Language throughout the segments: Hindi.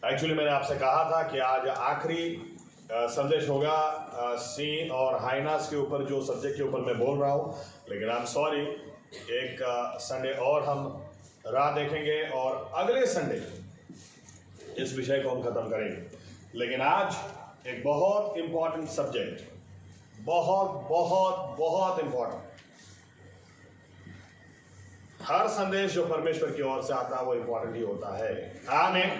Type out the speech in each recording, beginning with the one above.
एक्चुअली मैंने आपसे कहा था कि आज आखिरी संदेश होगा सी और हाइनास के ऊपर, जो सब्जेक्ट के ऊपर मैं बोल रहा हूँ, लेकिन आई एम सॉरी, एक संडे और हम राह देखेंगे और अगले संडे इस विषय को हम खत्म करेंगे। लेकिन आज एक बहुत इंपॉर्टेंट सब्जेक्ट, बहुत बहुत बहुत इंपॉर्टेंट। हर संदेश जो परमेश्वर की ओर से आता है वो इंपॉर्टेंट ही होता है। आमीन।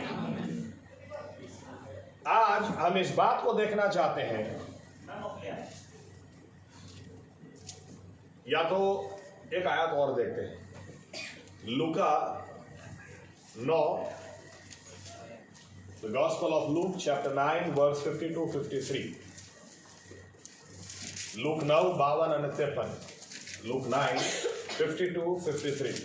आज हम इस बात को देखना चाहते हैं, या तो एक आयत और देखते हैं, लूका 9, the gospel of Luke chapter 9 verse 52-53। Luke 9 52 અને 53। लूक 9 52-53।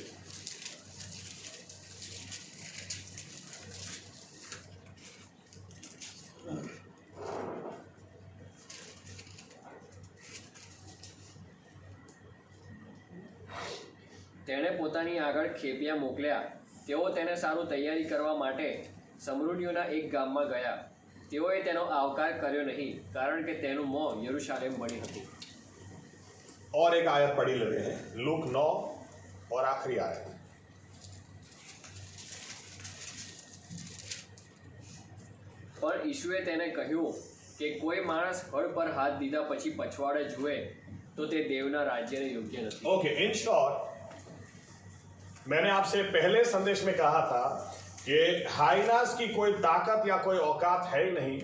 તેણે પોતાની આગળ ખેપિયા મોકલ્યા। તેઓ તેને સારું તૈયારી કરવા માટે સમૃદ્ધિઓના એક ગામમાં ગયા। તેઓએ તેનો આવકાર કર્યો નહીં, કારણ કે તેનું મોં યરૂશાલેમ બની હતું। और एक आयत पढ़ी लेते हैं, लूक 9 और आखिरी आयत। પણ ઈશુએ તેને કહ્યું કે કોઈ માણસ હળ પર હાથ દીધા પછી પછવાડે જુએ તો તે દેવના રાજ્યને યોગ્ય નથી। ओके, इन शॉर्ट मैंने आपसे पहले संदेश में कहा था कि हाइनास की कोई ताकत या कोई औकात है ही नहीं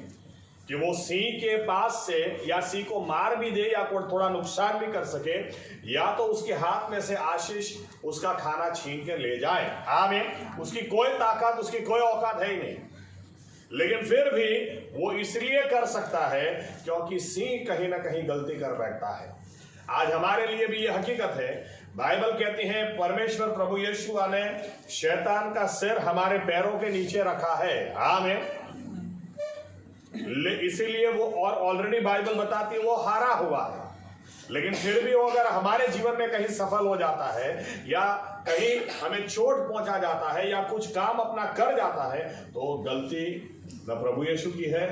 कि वो सिंह के पास से या सिंह को मार भी दे या कोई थोड़ा नुकसान भी कर सके, या तो उसके हाथ में से आशीष उसका खाना छीन के ले जाए। आमीन। उसकी कोई ताकत, उसकी कोई औकात है ही नहीं, लेकिन फिर भी वो इसलिए कर सकता है क्योंकि सिंह कहीं ना कहीं गलती कर बैठता है। आज हमारे लिए भी ये हकीकत है। बाइबल कहती है परमेश्वर प्रभु यीशु ने शैतान का सिर हमारे पैरों के नीचे रखा है। आमीन। इसीलिए वो, और ऑलरेडी बाइबल बताती है वो हारा हुआ है, लेकिन फिर भी वो अगर हमारे जीवन में कहीं सफल हो जाता है या कहीं हमें चोट पहुंचा जाता है या कुछ काम अपना कर जाता है, तो गलती न प्रभु यीशु की है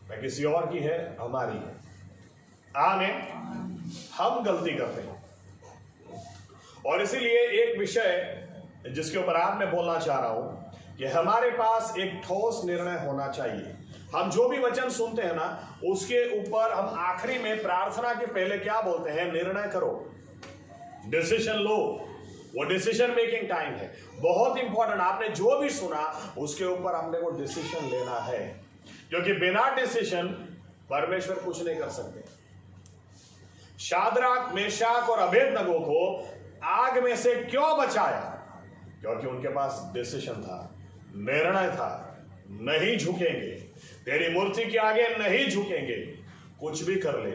न किसी और की है, हमारी है। आमीन। हम गलती करते हैं, और इसीलिए एक विषय जिसके ऊपर आज मैं बोलना चाह रहा हूं कि हमारे पास एक ठोस निर्णय होना चाहिए। हम जो भी वचन सुनते हैं ना, उसके ऊपर हम आखिरी में प्रार्थना के पहले क्या बोलते हैं? निर्णय करो, डिसीजन लो। वो डिसीजन मेकिंग टाइम है, बहुत इंपॉर्टेंट। आपने जो भी सुना उसके ऊपर हमने वो डिसीजन लेना है, क्योंकि बिना डिसीजन परमेश्वर कुछ नहीं कर सकते। शाद्राक, मेशाक और अबेदनगो को आग में से क्यों बचाया? क्योंकि उनके पास डिसीजन था, निर्णय था, नहीं झुकेंगे, तेरी मूर्ति के आगे नहीं झुकेंगे, कुछ भी कर ले,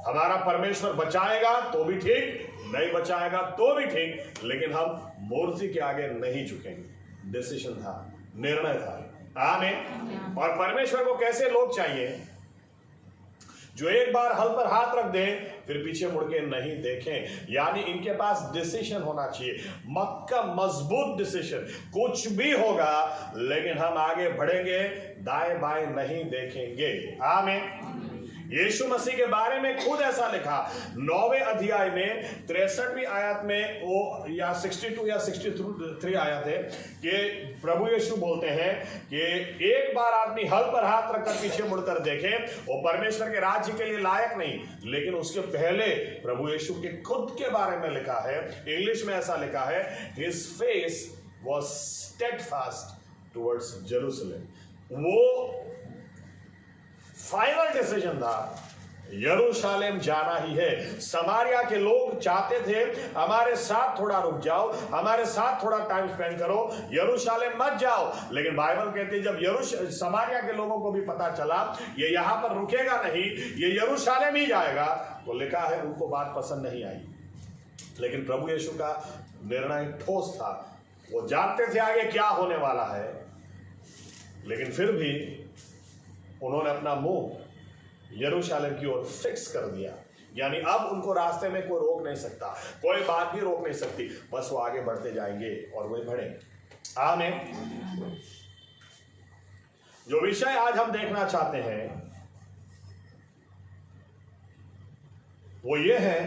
हमारा परमेश्वर बचाएगा तो भी ठीक, नहीं बचाएगा तो भी ठीक, लेकिन हम मूर्ति के आगे नहीं झुकेंगे। डिसीजन था, निर्णय था। आमीन। और परमेश्वर को कैसे लोग चाहिए? जो एक बार हल पर हाथ रख दें फिर पीछे मुड़ के नहीं देखें, यानी इनके पास डिसीजन होना चाहिए, मक्का मजबूत डिसीजन। कुछ भी होगा लेकिन हम आगे बढ़ेंगे, दाएं बाएं नहीं देखेंगे। आमीन। यीशु मसीह के बारे में खुद ऐसा लिखा 9वें अध्याय में 63वीं आयत में, वो या 62 या 63 आयत है कि प्रभु यीशु बोलते हैं कि एक बार आदमी हल पर हाथ रखकर पीछे मुड़कर देखे, वो परमेश्वर के राज्य के लिए लायक नहीं। लेकिन उसके पहले प्रभु यीशु के खुद के बारे में लिखा है, इंग्लिश में ऐसा लिखा है, his face was steadfast towards Jerusalem. वो फाइनल डिसीजन था, यरूशलेम जाना ही है। समारिया के लोग चाहते थे हमारे साथ थोड़ा रुक जाओ, हमारे साथ थोड़ा टाइम स्पेंड करो, यरूशलेम मत जाओ। लेकिन बाइबल कहती है जब समारिया के लोगों को भी पता चला ये यहां पर रुकेगा नहीं, ये यरूशलेम ही जाएगा, तो लिखा है उनको बात पसंद नहीं आई। लेकिन प्रभु यीशु का निर्णय ठोस था, वो जानते थे आगे क्या होने वाला है, लेकिन फिर भी उन्होंने अपना मुंह यरूशलेम की ओर फिक्स कर दिया। यानी अब उनको रास्ते में कोई रोक नहीं सकता, कोई बात भी रोक नहीं सकती, बस वो आगे बढ़ते जाएंगे और वही बढ़ेंगे। आमीन। जो विषय आज हम देखना चाहते हैं वो ये है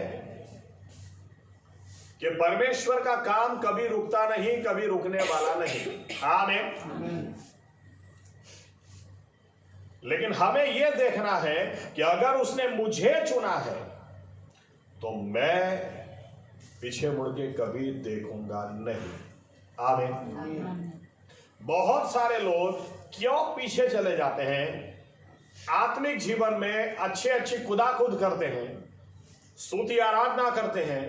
कि परमेश्वर का काम कभी रुकता नहीं, कभी रुकने वाला नहीं। आमीन। लेकिन हमें यह देखना है कि अगर उसने मुझे चुना है तो मैं पीछे मुड़ के कभी देखूंगा नहीं। आमीन। बहुत सारे लोग क्यों पीछे चले जाते हैं? आत्मिक जीवन में अच्छे खुदाखुद करते हैं, स्तुति आराधना करते हैं,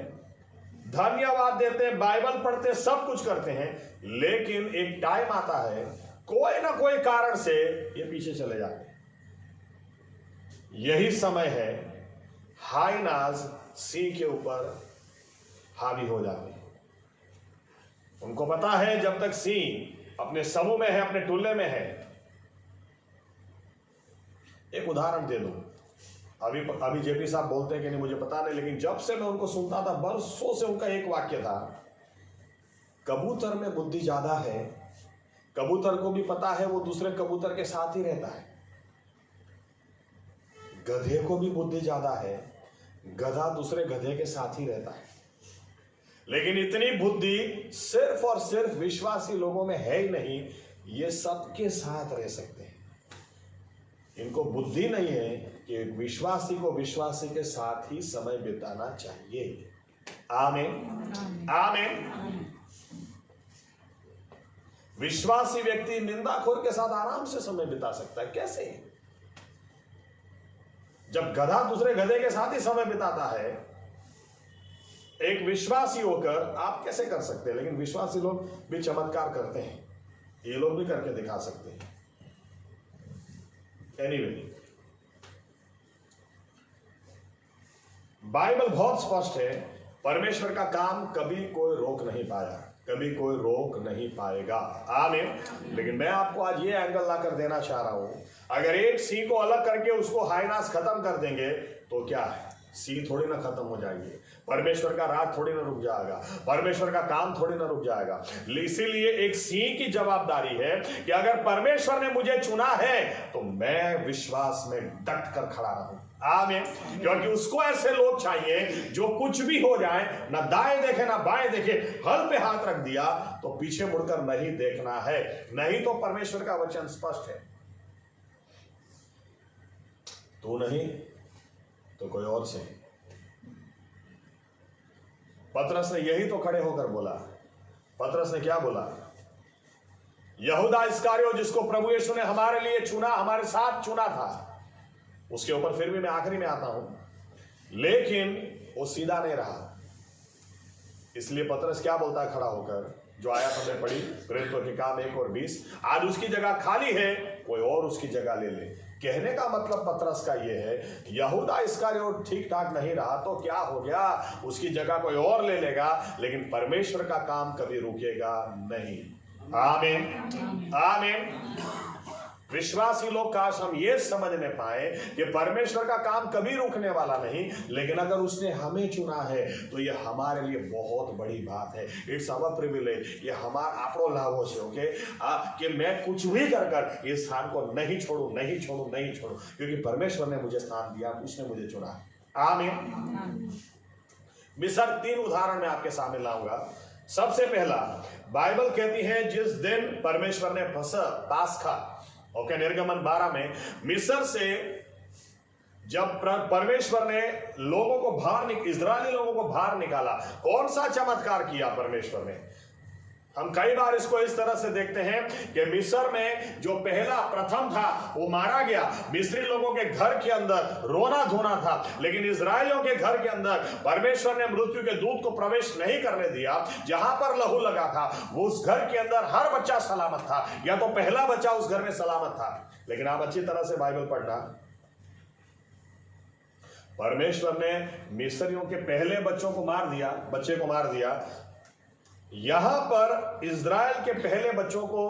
धन्यवाद देते हैं, बाइबल पढ़ते, सब कुछ करते हैं, लेकिन एक टाइम आता है कोई ना कोई कारण से ये पीछे चले जाते हैं। यही समय है हाइनाज सी के ऊपर हावी हो जाते हैं। उनको पता है जब तक सी अपने समूह में है, अपने टुल्ले में है। एक उदाहरण दे दूं, अभी जेपी साहब बोलते हैं कि नहीं मुझे पता नहीं, लेकिन जब से मैं उनको सुनता था बरसों से, उनका एक वाक्य था, कबूतर में बुद्धि ज्यादा है, कबूतर को भी पता है वो दूसरे कबूतर के साथ ही रहता है। गधे को भी बुद्धि ज्यादा है, गधा दूसरे गधे के साथ ही रहता है। लेकिन इतनी बुद्धि सिर्फ और सिर्फ विश्वासी लोगों में है ही नहीं, ये सबके साथ रह सकते हैं। इनको बुद्धि नहीं है कि विश्वासी को विश्वासी के साथ ही समय बिताना चाहिए। आमीन। आमीन। विश्वासी व्यक्ति निंदाखोर के साथ आराम से समय बिता सकता है। कैसे? जब गधा दूसरे गधे के साथ ही समय बिताता है, एक विश्वासी होकर आप कैसे कर सकते हैं? लेकिन विश्वासी लोग भी चमत्कार करते हैं, ये लोग भी करके दिखा सकते हैं। एनीवे, बाइबल बहुत स्पष्ट है, परमेश्वर का काम कभी कोई रोक नहीं पाया, कभी कोई रोक नहीं पाएगा। आमीन। लेकिन मैं आपको आज ये एंगल ला कर देना चाह रहा हूं, अगर एक सी को अलग करके उसको हाइनास खत्म कर देंगे तो क्या है, सी थोड़ी ना खत्म हो जाएंगे, परमेश्वर का राज थोड़ी ना रुक जाएगा, परमेश्वर का काम थोड़ी ना रुक जाएगा। इसीलिए एक सी की जवाबदारी है कि अगर परमेश्वर ने मुझे चुना है तो मैं विश्वास में डट कर खड़ा रहूं। आमीन। क्योंकि उसको ऐसे लोग चाहिए जो कुछ भी हो जाए, ना दाएं देखे ना बाएं देखे, हल पे हाथ रख दिया तो पीछे मुड़कर नहीं देखना है। नहीं तो परमेश्वर का वचन स्पष्ट है, तू नहीं तो कोई और से। पतरस ने यही तो खड़े होकर बोला। पतरस ने क्या बोला? यहूदा इस्करियोत जिसको प्रभु यीशु ने हमारे लिए चुना, हमारे साथ चुना था, उसके ऊपर फिर भी मैं आखिरी में आता हूं, लेकिन वो सीधा नहीं रहा। इसलिए पतरस क्या बोलता है खड़ा होकर, जो आयत हमने पढ़ी कोरिन्थियों के काम 1:20, आज उसकी जगह खाली है, कोई और उसकी जगह ले ले। कहने का मतलब पतरस का ये है, यहूदा इस्करियोत ठीक ठाक नहीं रहा तो क्या हो गया, उसकी जगह कोई और ले लेगा, लेकिन परमेश्वर का काम कभी रुकेगा नहीं। आमीन। आमीन। विश्वासी लोग काश हम ये समझने पाए कि परमेश्वर का काम कभी रुकने वाला नहीं, लेकिन अगर उसने हमें चुना है तो ये हमारे लिए बहुत बड़ी बात है। इट्स आवर प्रिविलेज, ये हमारा आपको लाभ है। ओके, कि मैं कुछ भी कर ये स्थान को नहीं छोड़ू, नहीं छोड़ू, नहीं छोड़ू, क्योंकि परमेश्वर ने मुझे स्थान दिया, उसने मुझे चुना। आमीन। मिस्र 3 उदाहरण मैं आपके सामने लाऊंगा। सबसे पहला, बाइबल कहती है जिस दिन परमेश्वर ने पास्खा, ओके, निर्गमन 12 में मिस्र से जब परमेश्वर ने लोगों को इजरायली लोगों को बाहर निकाला, कौन सा चमत्कार किया परमेश्वर ने? हम कई बार इसको इस तरह से देखते हैं कि मिस्र में जो पहला प्रथम था वो मारा गया, मिस्री लोगों के घर के अंदर रोना धोना था, लेकिन इजरायलियों के घर के अंदर परमेश्वर ने मृत्यु के दूत को प्रवेश नहीं करने दिया। जहां पर लहू लगा था वो उस घर के अंदर हर बच्चा सलामत था, या तो पहला बच्चा उस घर में सलामत था। लेकिन आप अच्छी तरह से बाइबल पढ़ना, परमेश्वर ने मिस्रियों के पहले बच्चे को मार दिया। यहां पर इज़राइल के पहले बच्चों को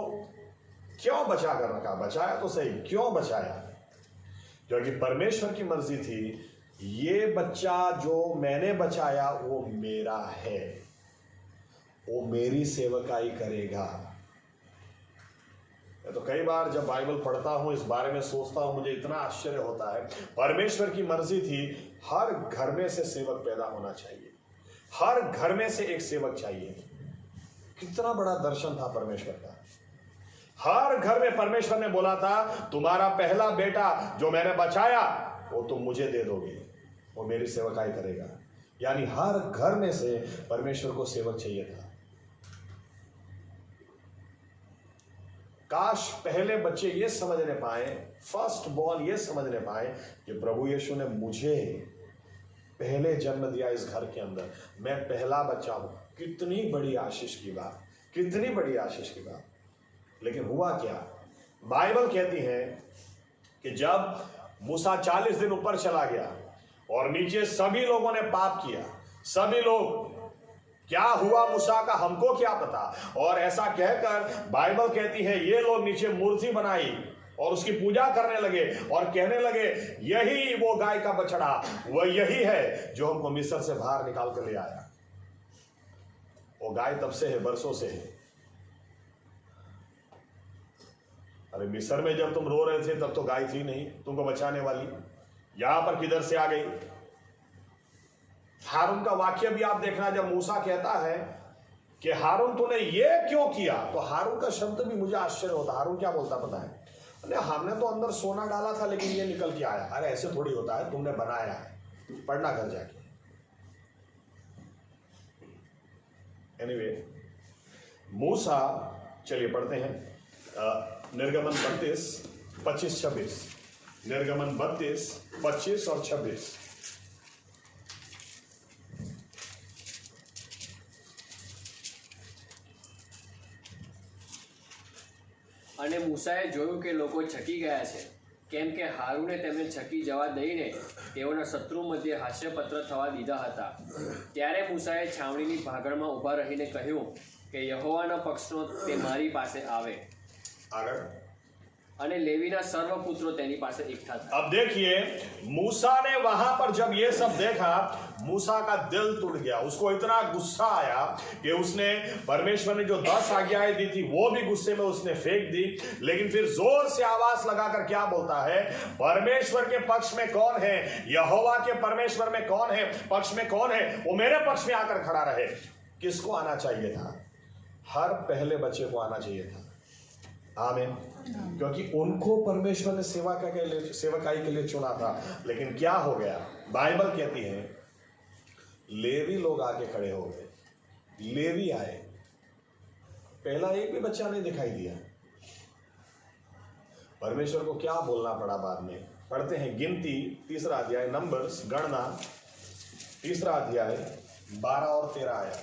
क्यों बचा कर रखा? बचाया तो सही, क्यों बचाया? क्योंकि परमेश्वर की मर्जी थी ये बच्चा जो मैंने बचाया वो मेरा है, वो मेरी सेवकाई करेगा। तो कई बार जब बाइबल पढ़ता हूं, इस बारे में सोचता हूं, मुझे इतना आश्चर्य होता है। परमेश्वर की मर्जी थी हर घर में से सेवक पैदा होना चाहिए, हर घर में से एक सेवक चाहिए। कितना बड़ा दर्शन था परमेश्वर का। हर घर में परमेश्वर ने बोला था तुम्हारा पहला बेटा जो मैंने बचाया वो तुम मुझे दे दोगे, वो मेरी सेवकाई करेगा। यानी हर घर में से परमेश्वर को सेवक चाहिए था। काश पहले बच्चे ये समझने पाए, फर्स्ट बॉर्न ये समझने पाए कि प्रभु यीशु ने मुझे पहले जन्म दिया इस घर के अंदर, मैं पहला बच्चा हूं। कितनी बड़ी आशीष की बात, कितनी बड़ी आशीष की बात। लेकिन हुआ क्या? बाइबल कहती है कि जब मूसा 40 दिन ऊपर चला गया और नीचे सभी लोगों ने पाप किया, सभी लोग, क्या हुआ मूसा का हमको क्या पता। और ऐसा कहकर बाइबल कहती है ये लोग नीचे मूर्ति बनाई और उसकी पूजा करने लगे और कहने लगे यही वो गाय का बछड़ा, वह यही है जो हमको मिस्र से बाहर निकाल कर ले आया। वो गाय तब से है, बरसों से है। अरे मिस्र में जब तुम रो रहे थे तब तो गाय थी नहीं तुमको बचाने वाली, यहां पर किधर से आ गई? हारून का वाक्य भी आप देखना, जब मूसा कहता है कि हारून तूने ये क्यों किया, तो हारून का शब्द भी मुझे आश्चर्य होता। हारून क्या बोलता पता है? अरे हमने तो अंदर सोना डाला था लेकिन ये निकल के आया। अरे ऐसे थोड़ी होता है, तुमने बनाया है, पढ़ना घर जाके। एनीवे, मूसा, चलिए पढ़ते हैं निर्गमन 32, 25, 26। निर्गमन 32, 25 और 26। અને મૂસાએ જોયું કે લોકો છકી ગયા છે, કેમ કે હારૂને તેમને છકી જવા દઈને તેઓના શત્રુ મધ્યે હાસ્યપત્ર થવા દીધા હતા। ત્યારે મૂસાએ છાવણીની ભાગળમાં ઊભા રહીને કહ્યું કે યહોવાના પક્ષનો તે મારી પાસે આવે। आगे, અને લેવીના સર્વ પુત્રો તેની પાસે એકઠા થયા। अब देखिए, मूसा ने वहां पर जब ये सब देखा, मूसा का दिल टूट गया। उसको इतना गुस्सा आया कि उसने परमेश्वर ने जो 10 आज्ञाएं दी थी वो भी गुस्से में उसने फेंक दी। लेकिन फिर जोर से आवाज लगाकर क्या बोलता है? परमेश्वर के पक्ष में कौन है? यहोवा के परमेश्वर में कौन है? पक्ष में कौन है? वो मेरे पक्ष में आकर खड़ा रहे। किसको आना चाहिए था? हर पहले बच्चे को आना चाहिए था। आमीन। क्योंकि उनको परमेश्वर ने सेवकाई के लिए चुना था। लेकिन क्या हो गया? बाइबल कहती है लेवी लोग आके खड़े हो गए। लेवी आए, पहला एक भी बच्चा नहीं दिखाई दिया। परमेश्वर को क्या बोलना पड़ा बाद में? पढ़ते हैं गिनती 3रा अध्याय, नंबर्स, गणना 3रा अध्याय 12 और 13 आया।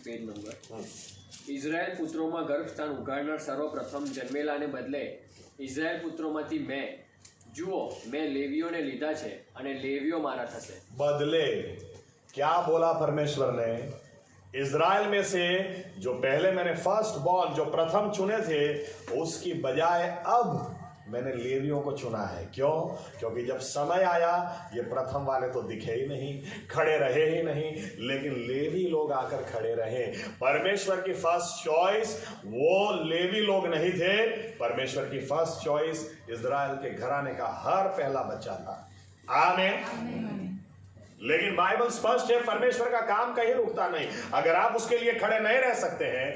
Page number. इज़राइल पुत्रों गर्भस्थान उगाड़नार सर्वप्रथम जन्मेलाने बदले इज़राइल पुत्रोमांथी मैं, जुओ मैं लेवीओ ने लीधा छे अने लेवीओ मारा थशे। बदले क्या बोला परमेश्वर ने? इज़राइल में से जो पहले मैंने फर्स्ट बॉर्न, जो प्रथम चुने थे, उसकी बजाय अब मैंने लेवियों को चुना है। क्यों? क्योंकि जब समय आया ये प्रथम वाले तो दिखे ही नहीं, खड़े रहे ही नहीं, लेकिन लेवी लोग आकर खड़े रहे। परमेश्वर की फर्स्ट चॉइस वो लेवी लोग नहीं थे, परमेश्वर की फर्स्ट चॉइस इज़राइल के घराने का हर पहला बच्चा था। आमीन। लेकिन बाइबल स्पष्ट है, परमेश्वर का काम कहीं रुकता नहीं। अगर आप उसके लिए खड़े नहीं रह सकते हैं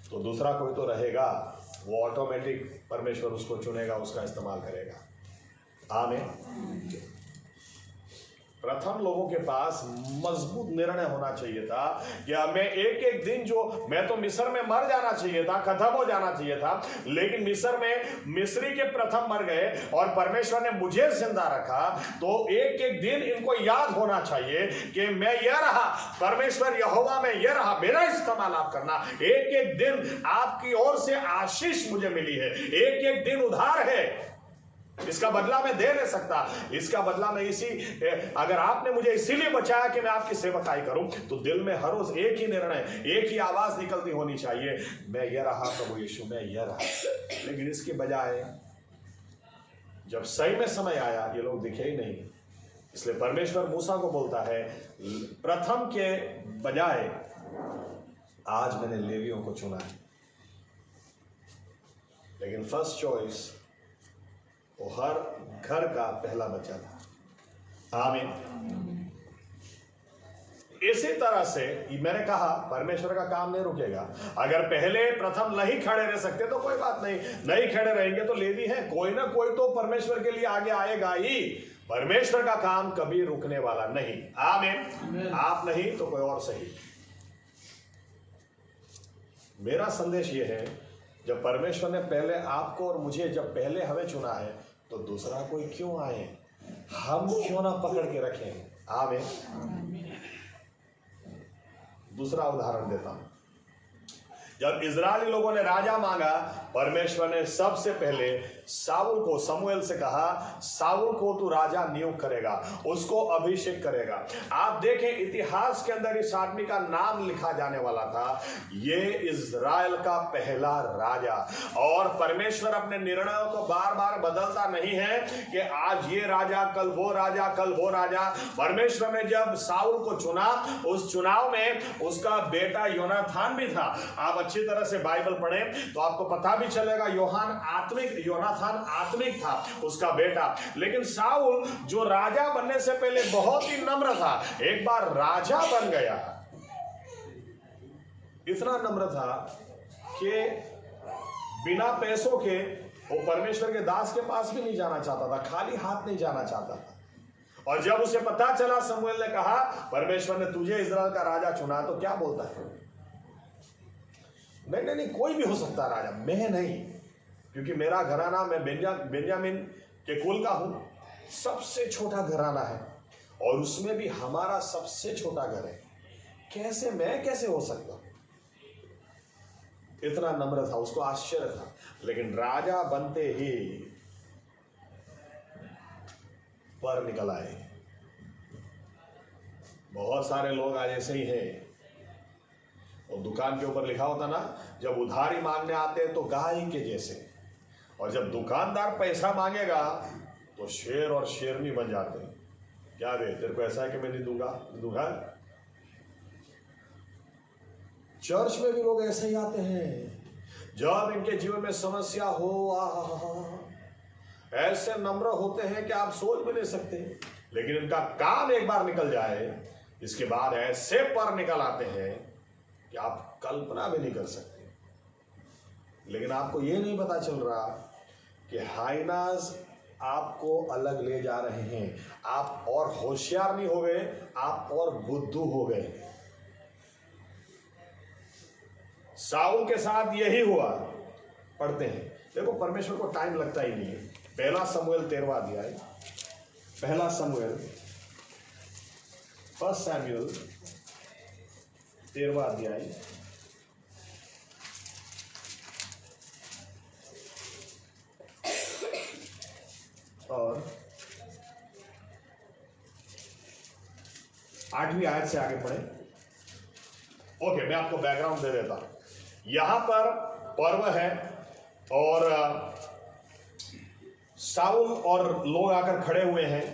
तो दूसरा कोई तो रहेगा, वो ऑटोमेटिक परमेश्वर उसको चुनेगा, उसका इस्तेमाल करेगा। आमीन। प्रथम लोगों के पास मजबूत निर्णय होना चाहिए था कि मैं एक एक दिन, जो मैं तो मिस्र में मर जाना चाहिए था, खत्म हो जाना चाहिए था, लेकिन मिस्र में मिस्री के प्रथम मर गए और परमेश्वर ने मुझे जिंदा रखा। तो एक एक दिन इनको याद होना चाहिए कि मैं यह रहा, परमेश्वर यहोवा में यह रहा, मेरा इस्तेमाल आप करना। एक एक दिन आपकी ओर से आशीष मुझे मिली है, एक एक दिन उधार है। इसका बदला मैं दे नहीं सकता। इसका बदला मैं अगर आपने मुझे इसीलिए बचाया कि मैं आपकी सेवकाई करूं, तो दिल में हर रोज एक ही निर्णय, एक ही आवाज निकलती होनी चाहिए, मैं यह रहा प्रभु यीशु, मैं यह रहा। लेकिन इसके बजाय जब सही में समय आया, ये लोग दिखे ही नहीं। इसलिए परमेश्वर मूसा को बोलता है, प्रथम के बजाय आज मैंने लेवियों को चुना है। लेकिन फर्स्ट चॉइस वो हर घर का पहला बच्चा था। आमीन। इसी तरह से मैंने कहा, परमेश्वर का काम नहीं रुकेगा। अगर पहले प्रथम नहीं खड़े रह सकते तो कोई बात नहीं, नहीं खड़े रहेंगे तो लेवी है, कोई ना कोई तो परमेश्वर के लिए आगे आएगा ही। परमेश्वर का काम कभी रुकने वाला नहीं। आमीन। आप नहीं तो कोई और सही। मेरा संदेश यह है, जब परमेश्वर ने पहले आपको और मुझे जब पहले हमें चुना है, तो दूसरा कोई क्यों आए, हम क्यों ना पकड़ के रखें। आमीन। दूसरा उदाहरण देता हूं। जब इजरायली लोगों ने राजा मांगा, परमेश्वर ने सबसे पहले साउल को, समूएल से कहा, साउल को तू राजा नियुक्त करेगा, उसको अभिषेक करेगा। आप देखें, इतिहास के अंदर इस आदमी का नाम लिखा जाने वाला था, ये इजराइल का पहला राजा। और परमेश्वर अपने निर्णयों को बार बार बदलता नहीं है कि आज ये राजा, कल वो राजा, कल वो राजा। परमेश्वर ने जब साउल को चुना, उस चुनाव में उसका बेटा योनाथान भी था। आप अच्छी तरह से बाइबल पढ़ें तो आपको पता भी चलेगा, योनाथान आत्मिक था, उसका बेटा। लेकिन साउल जो राजा बनने से पहले बहुत ही नम्र था, एक बार राजा बन गया, इतना नम्र था कि बिना पैसों के वो परमेश्वर के दास के पास भी नहीं जाना चाहता था, खाली हाथ नहीं जाना चाहता था। और जब उसे पता चला, समूएल ने कहा, परमेश्वर ने तुझे इजराइल का राजा चुना, तो क्या बोलता है, नहीं, कोई भी हो सकता राजा, मैं नहीं, क्योंकि मेरा घराना, मैं बेंजामिन के कुल का हूं, सबसे छोटा घराना है, और उसमें भी हमारा सबसे छोटा घर है, कैसे हो सकता। इतना नम्र था, उसको आश्चर्य था। लेकिन राजा बनते ही पर निकल आए। बहुत सारे लोग आज ऐसे ही हैं। और दुकान के ऊपर लिखा होता ना, जब उधारी मांगने आते हैं तो गाय के जैसे, और जब दुकानदार पैसा मांगेगा तो शेर और शेरनी बन जाते हैं। क्या वे, तेरे को ऐसा है कि मैं नहीं दूंगा। चर्च में भी लोग ऐसे ही आते हैं, जब इनके जीवन में समस्या हो, ऐसे नम्र होते हैं कि आप सोच भी नहीं सकते। लेकिन इनका काम एक बार निकल जाए, इसके बाद ऐसे पर निकल आते हैं कि आप कल्पना भी नहीं कर सकते। लेकिन आपको यह नहीं पता चल रहा कि हाइनास आपको अलग ले जा रहे हैं। आप और होशियार नहीं हो गए, आप और बुद्धू हो गए। साउल के साथ यही हुआ। पढ़ते हैं, देखो परमेश्वर को टाइम लगता ही नहीं है। पहला समूएल 13वां अध्याय, पहला समूएल, फर्स्ट सैमुएल 13वां अध्याय, और 8वीं आयत से आगे पढ़े। ओके, मैं आपको बैकग्राउंड दे देता हूं। यहां पर पर्व है और साउल और लोग आकर खड़े हुए हैं,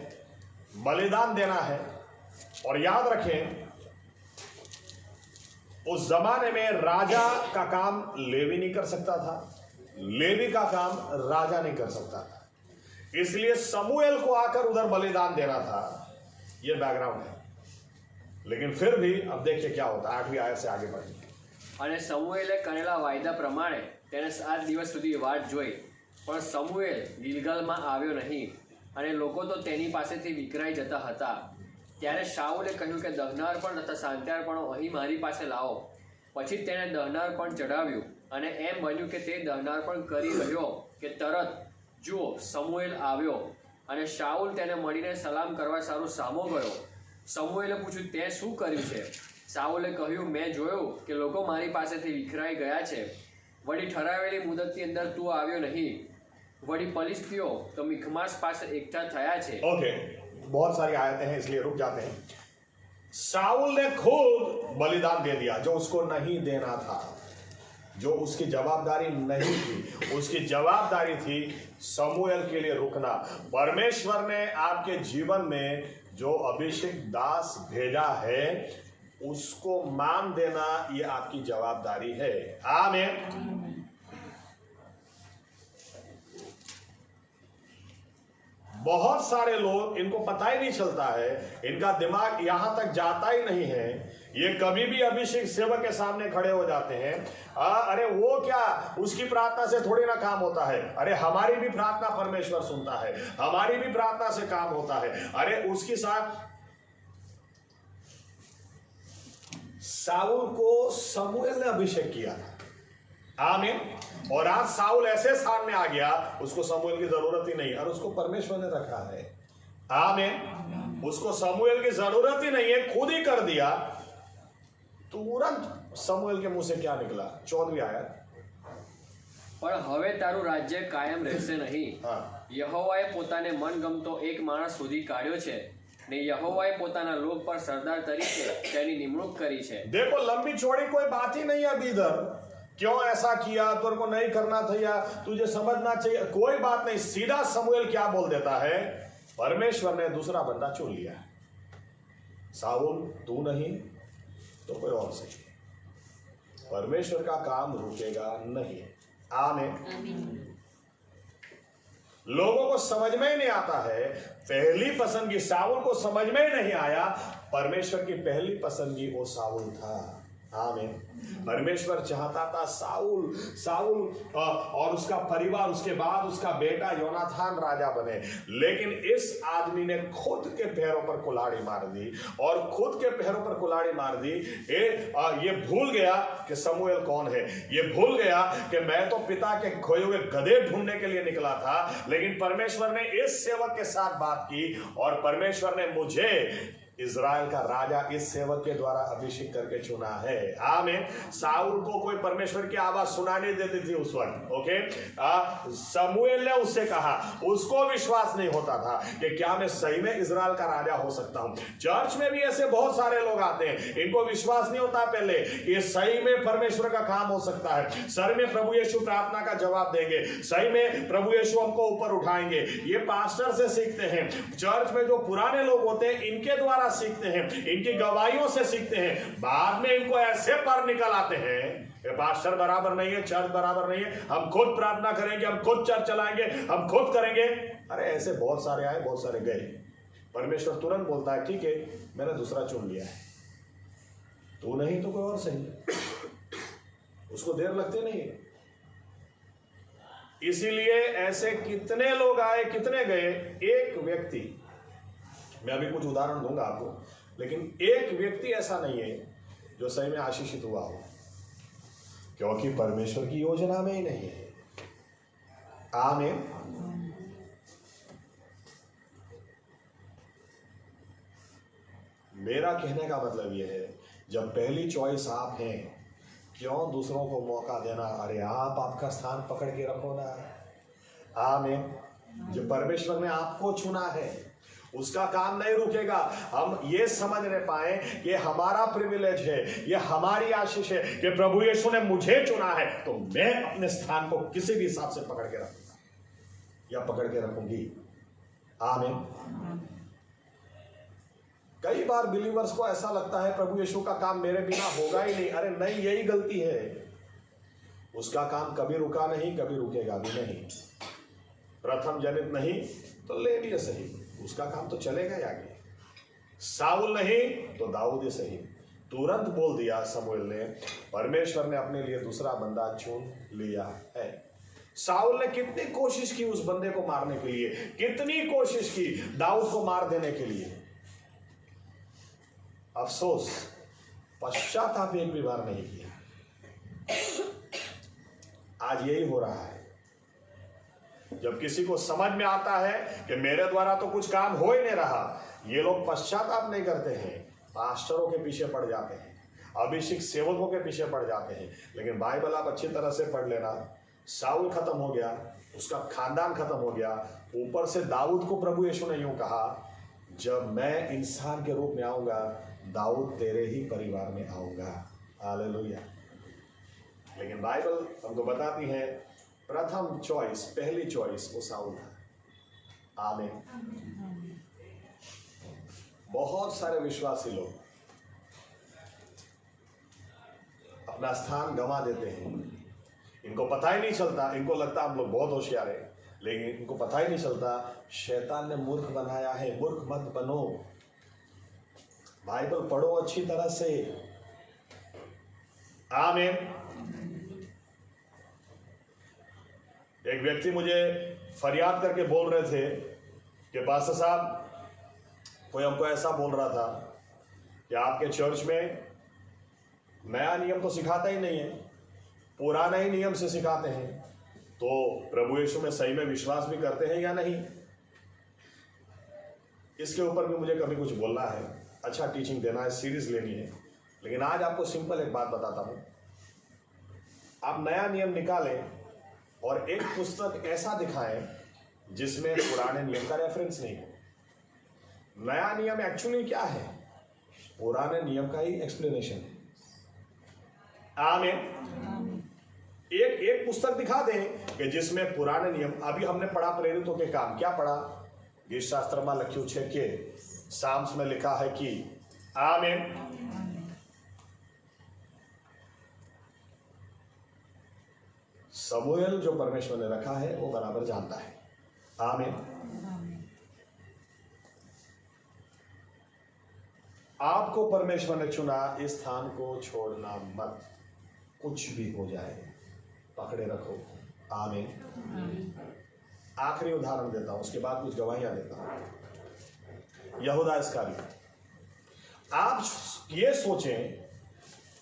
बलिदान देना है। और याद रखें, उस जमाने में राजा का काम लेवी नहीं कर सकता था, लेवी का काम राजा नहीं कर सकता था। इसलिए समूएल को आकर उधर बलिदान देना था। यह बैकग्राउंड है। लेकिन फिर भी अब देखिए क्या होता है। 8वीं आयत से आगे बढ़िए। અને સમુએલે કરેલા વાયદા પ્રમાણે તેને 7 દિવસ સુધી વાટ જોઈ, પણ સમુએલ ગિલગાલમાં આવ્યો નહીં, અને લોકો તો તેની પાસેથી વિખરાઈ જતા હતા. ત્યારે શાઉલે કહ્યું કે દહનાર્પણ તથા શાંત્યાર્પણો અહીં મારી પાસે લાવો. પછી તેણે દહનાર્પણ ચઢાવ્યું, અને એમ બન્યું કે તે દહનાર્પણ કરી રહ્યો કે તરત જુઓ સમુએલ આવ્યો, અને શાઉલ તેને મળીને સલામ કરવા સારું સામો ગયો. સમુએલે પૂછ્યું, તે શું કર્યું છે? સાઉલે કહ્યું, મેં જોયું કે લોકો મારી પાસેથી વિખરાઈ ગયા છે, વળી ઠરાવેલી મુદતની અંદર તું આવ્યો નહીં. વળી પલિશ્તીઓ તો મિખમાસ પાસે એકઠા થયા છે। ओके, बहुत सारी आयतें हैं इसलिए रुक जाते हैं। साउल ने खुद बलिदान दे दिया जो उसको नहीं देना था, जो उसकी जवाबदारी नहीं थी। उसकी जवाबदारी थी समूएल के लिए रुकना। परमेश्वर ने आपके जीवन में जो अभिषेक दास भेजा है उसको मान देना, ये आपकी जवाबदारी है। आमीन। बहुत सारे लोग, इनको पता ही नहीं चलता है, इनका दिमाग यहां तक जाता ही नहीं है। ये कभी भी अभिषेक सेवक के सामने खड़े हो जाते हैं, अरे वो क्या, उसकी प्रार्थना से थोड़ी ना काम होता है। अरे हमारी भी प्रार्थना परमेश्वर सुनता है, हमारी भी प्रार्थना से काम होता है। अरे उसके साथ साउल को समूएल ने अभिषेक किया था। आमीन। और आज साउल ऐसे स्थान में आ गया, उसको समूएल की जरूरत ही नहीं, और उसको परमेश्वर ने रखा है। आमीन। उसको समूएल की जरूरत ही नहीं है, खुद ही कर दिया। तुरंत समूएल के मुंह से क्या निकला? 14वीं आयत। પણ હવે તારું રાજ્ય કાયમ રહેશે નહીં। हाँ। યહોવાએ પોતાને મનગમતો એક માણસ શોધી કાઢ્યો છે ને યહોવાએ પોતાના લોક પર સરદાર તરીકે તેની નિમણૂક કરી છે। देखो, लंबी चौड़ी कोई बात ही नहीं है अभी इधर, क्यों ऐसा किया, तेरे को नहीं करना था या तुझे समझना चाहिए, कोई बात नहीं। सीधा समूएल क्या बोल देता है? परमेश्वर ने दूसरा बंदा चुन लिया। साउल तू नहीं तो कोई और सही। परमेश्वर का काम रुकेगा नहीं। आमीन। लोगों को समझ में ही नहीं आता है, पहली पसंदगी साउल को समझ में ही नहीं आया। परमेश्वर की पहली पसंदगी वो साउल था। आमीन। परमेश्वर चाहता था साउल और उसका परिवार, उसके बाद उसका बेटा योनाथान राजा बने, लेकिन इस आदमी ने खुद के पैरों पर कुल्हाड़ी मार दी, और खुद के पैरों पर कुल्हाड़ी मार दी। ये भूल गया कि समूएल कौन है, ये भूल गया कि मैं तो पिता के खोए हुए गधे ढूंढने के लिए निकला था, लेकिन परमेश्वर ने इस सेवक के साथ बात की, और परमेश्वर ने मुझे इज़राइल का राजा इस सेवक के द्वारा अभिषेक करके चुना है। आमीन। साउल को कोई परमेश्वर की आवाज सुनाई देती थी उस वक्त। ओके, समूएल ने उससे कहा, उसको विश्वास नहीं होता था कि क्या मैं सही में इज़राइल का राजा हो सकता हूं। चर्च में भी ऐसे बहुत सारे लोग आते हैं, इनको विश्वास नहीं होता पहले कि सही में परमेश्वर का काम हो सकता है, सही में प्रभु यीशु प्रार्थना का जवाब देंगे, सही में प्रभु यीशु हमको ऊपर उठाएंगे। ये पास्टर से सीखते हैं, चर्च में जो पुराने लोग होते हैं इनके द्वारा सीखते हैं, इनकी गवाहियों से सीखते हैं। बाद में इनको ऐसे पर निकल आते हैं, ये पास्टर बराबर नहीं है, चर्च बराबर नहीं है, हम खुद प्रार्थना करेंगे, हम खुद चर्च चलाएंगे, हम खुद करेंगे। अरे ऐसे बहुत सारे आए, बहुत सारे गए। परमेश्वर तुरंत बोलता है, ठीक है, मैंने दूसरा चुन लिया है, तू नहीं तो कोई और सही। उसको देर लगती नहीं है। इसीलिए ऐसे कितने लोग आए, कितने गए। एक व्यक्ति, मैं अभी कुछ उदाहरण दूंगा आपको, लेकिन एक व्यक्ति ऐसा नहीं है जो सही में आशीषित हुआ हो, क्योंकि परमेश्वर की योजना में ही नहीं है। आमीन। मेरा कहने का मतलब यह है, जब पहली चॉइस आप हैं, क्यों दूसरों को मौका देना? अरे आप आपका स्थान पकड़ के रखो ना। आमीन। जो परमेश्वर ने आपको चुना है उसका काम नहीं रुकेगा। हम ये समझ नहीं पाए कि हमारा प्रिविलेज है, ये हमारी आशीष है कि प्रभु यीशु ने मुझे चुना है, तो मैं अपने स्थान को किसी भी हिसाब से पकड़ के रखूंगा या पकड़ के रखूंगी। आमीन। कई बार बिलीवर्स को ऐसा लगता है प्रभु यीशु का काम मेरे बिना होगा ही नहीं। अरे नहीं, यही गलती है। उसका काम कभी रुका नहीं, कभी रुकेगा भी नहीं। प्रथम जनित नहीं तो ले लिए सही, उसका काम तो चलेगा ही आगे। साउल नहीं तो दाऊद ही सही। तुरंत बोल दिया समूएल ने, परमेश्वर ने अपने लिए दूसरा बंदा चुन लिया है। साउल ने कितनी कोशिश की उस बंदे को मारने के लिए, कितनी कोशिश की दाऊद को मार देने के लिए। अफसोस, पश्चाताप एक भी बार नहीं किया। आज यही हो रहा है। जब किसी को समझ में आता है कि मेरे द्वारा तो कुछ काम हो ही नहीं रहा, ये लोग पश्चाताप नहीं करते हैं, पास्टरों के पीछे पड़ जाते हैं, अभिषेक सेवकों के पीछे पड़ जाते हैं। लेकिन बाइबल आप अच्छी तरह से पढ़ लेना, साउल खत्म हो गया, उसका खानदान खत्म हो गया, ऊपर से दाऊद को प्रभु यीशु ने यूं कहा, जब मैं इंसान के रूप में आऊंगा, दाऊद तेरे ही परिवार में आऊंगा। हालेलुया। लेकिन बाइबल हमको बताती है प्रथम चॉइस, पहली चॉइस वो साउल था। आमीन। बहुत सारे विश्वासी लोग अपना स्थान गंवा देते हैं। इनको पता ही नहीं चलता, इनको लगता हम लोग बहुत होशियार है, लेकिन इनको पता ही नहीं चलता शैतान ने मूर्ख बनाया है। मूर्ख मत बनो, बाइबल पढ़ो अच्छी तरह से। आमीन। एक व्यक्ति मुझे फरियाद करके बोल रहे थे कि पास्टर साहब, कोई हमको ऐसा बोल रहा था कि आपके चर्च में नया नियम तो सिखाता ही नहीं है, पुराना ही नियम से सिखाते हैं, तो प्रभु यीशु में सही में विश्वास भी करते हैं या नहीं? इसके ऊपर भी मुझे कभी कुछ बोलना है, अच्छा टीचिंग देना है, सीरीज लेनी है। लेकिन आज आपको सिंपल एक बात बताता हूं। आप नया नियम निकालें और एक पुस्तक ऐसा दिखाएं जिसमें पुराने नियम का रेफरेंस नहीं हो। नया नियम एक्चुअली क्या है? पुराने नियम का ही एक्सप्लेनेशन है। आमीन। एक पुस्तक दिखा दें कि जिसमें पुराने नियम, अभी हमने पढ़ा प्रेरितों के काम, क्या पढ़ा? गीत शास्त्र में लख्यू छे के साम्स में लिखा है कि आमीन। समूएल जो परमेश्वर ने रखा है वो बराबर जानता है। आमीन। आपको परमेश्वर ने चुना, इस स्थान को छोड़ना मत, कुछ भी हो जाए पकड़े रखो। आमीन। आखिरी उदाहरण देता हूं, उसके बाद कुछ गवाहियां देता हूं। यहूदा इस्करियोती। आप ये सोचें,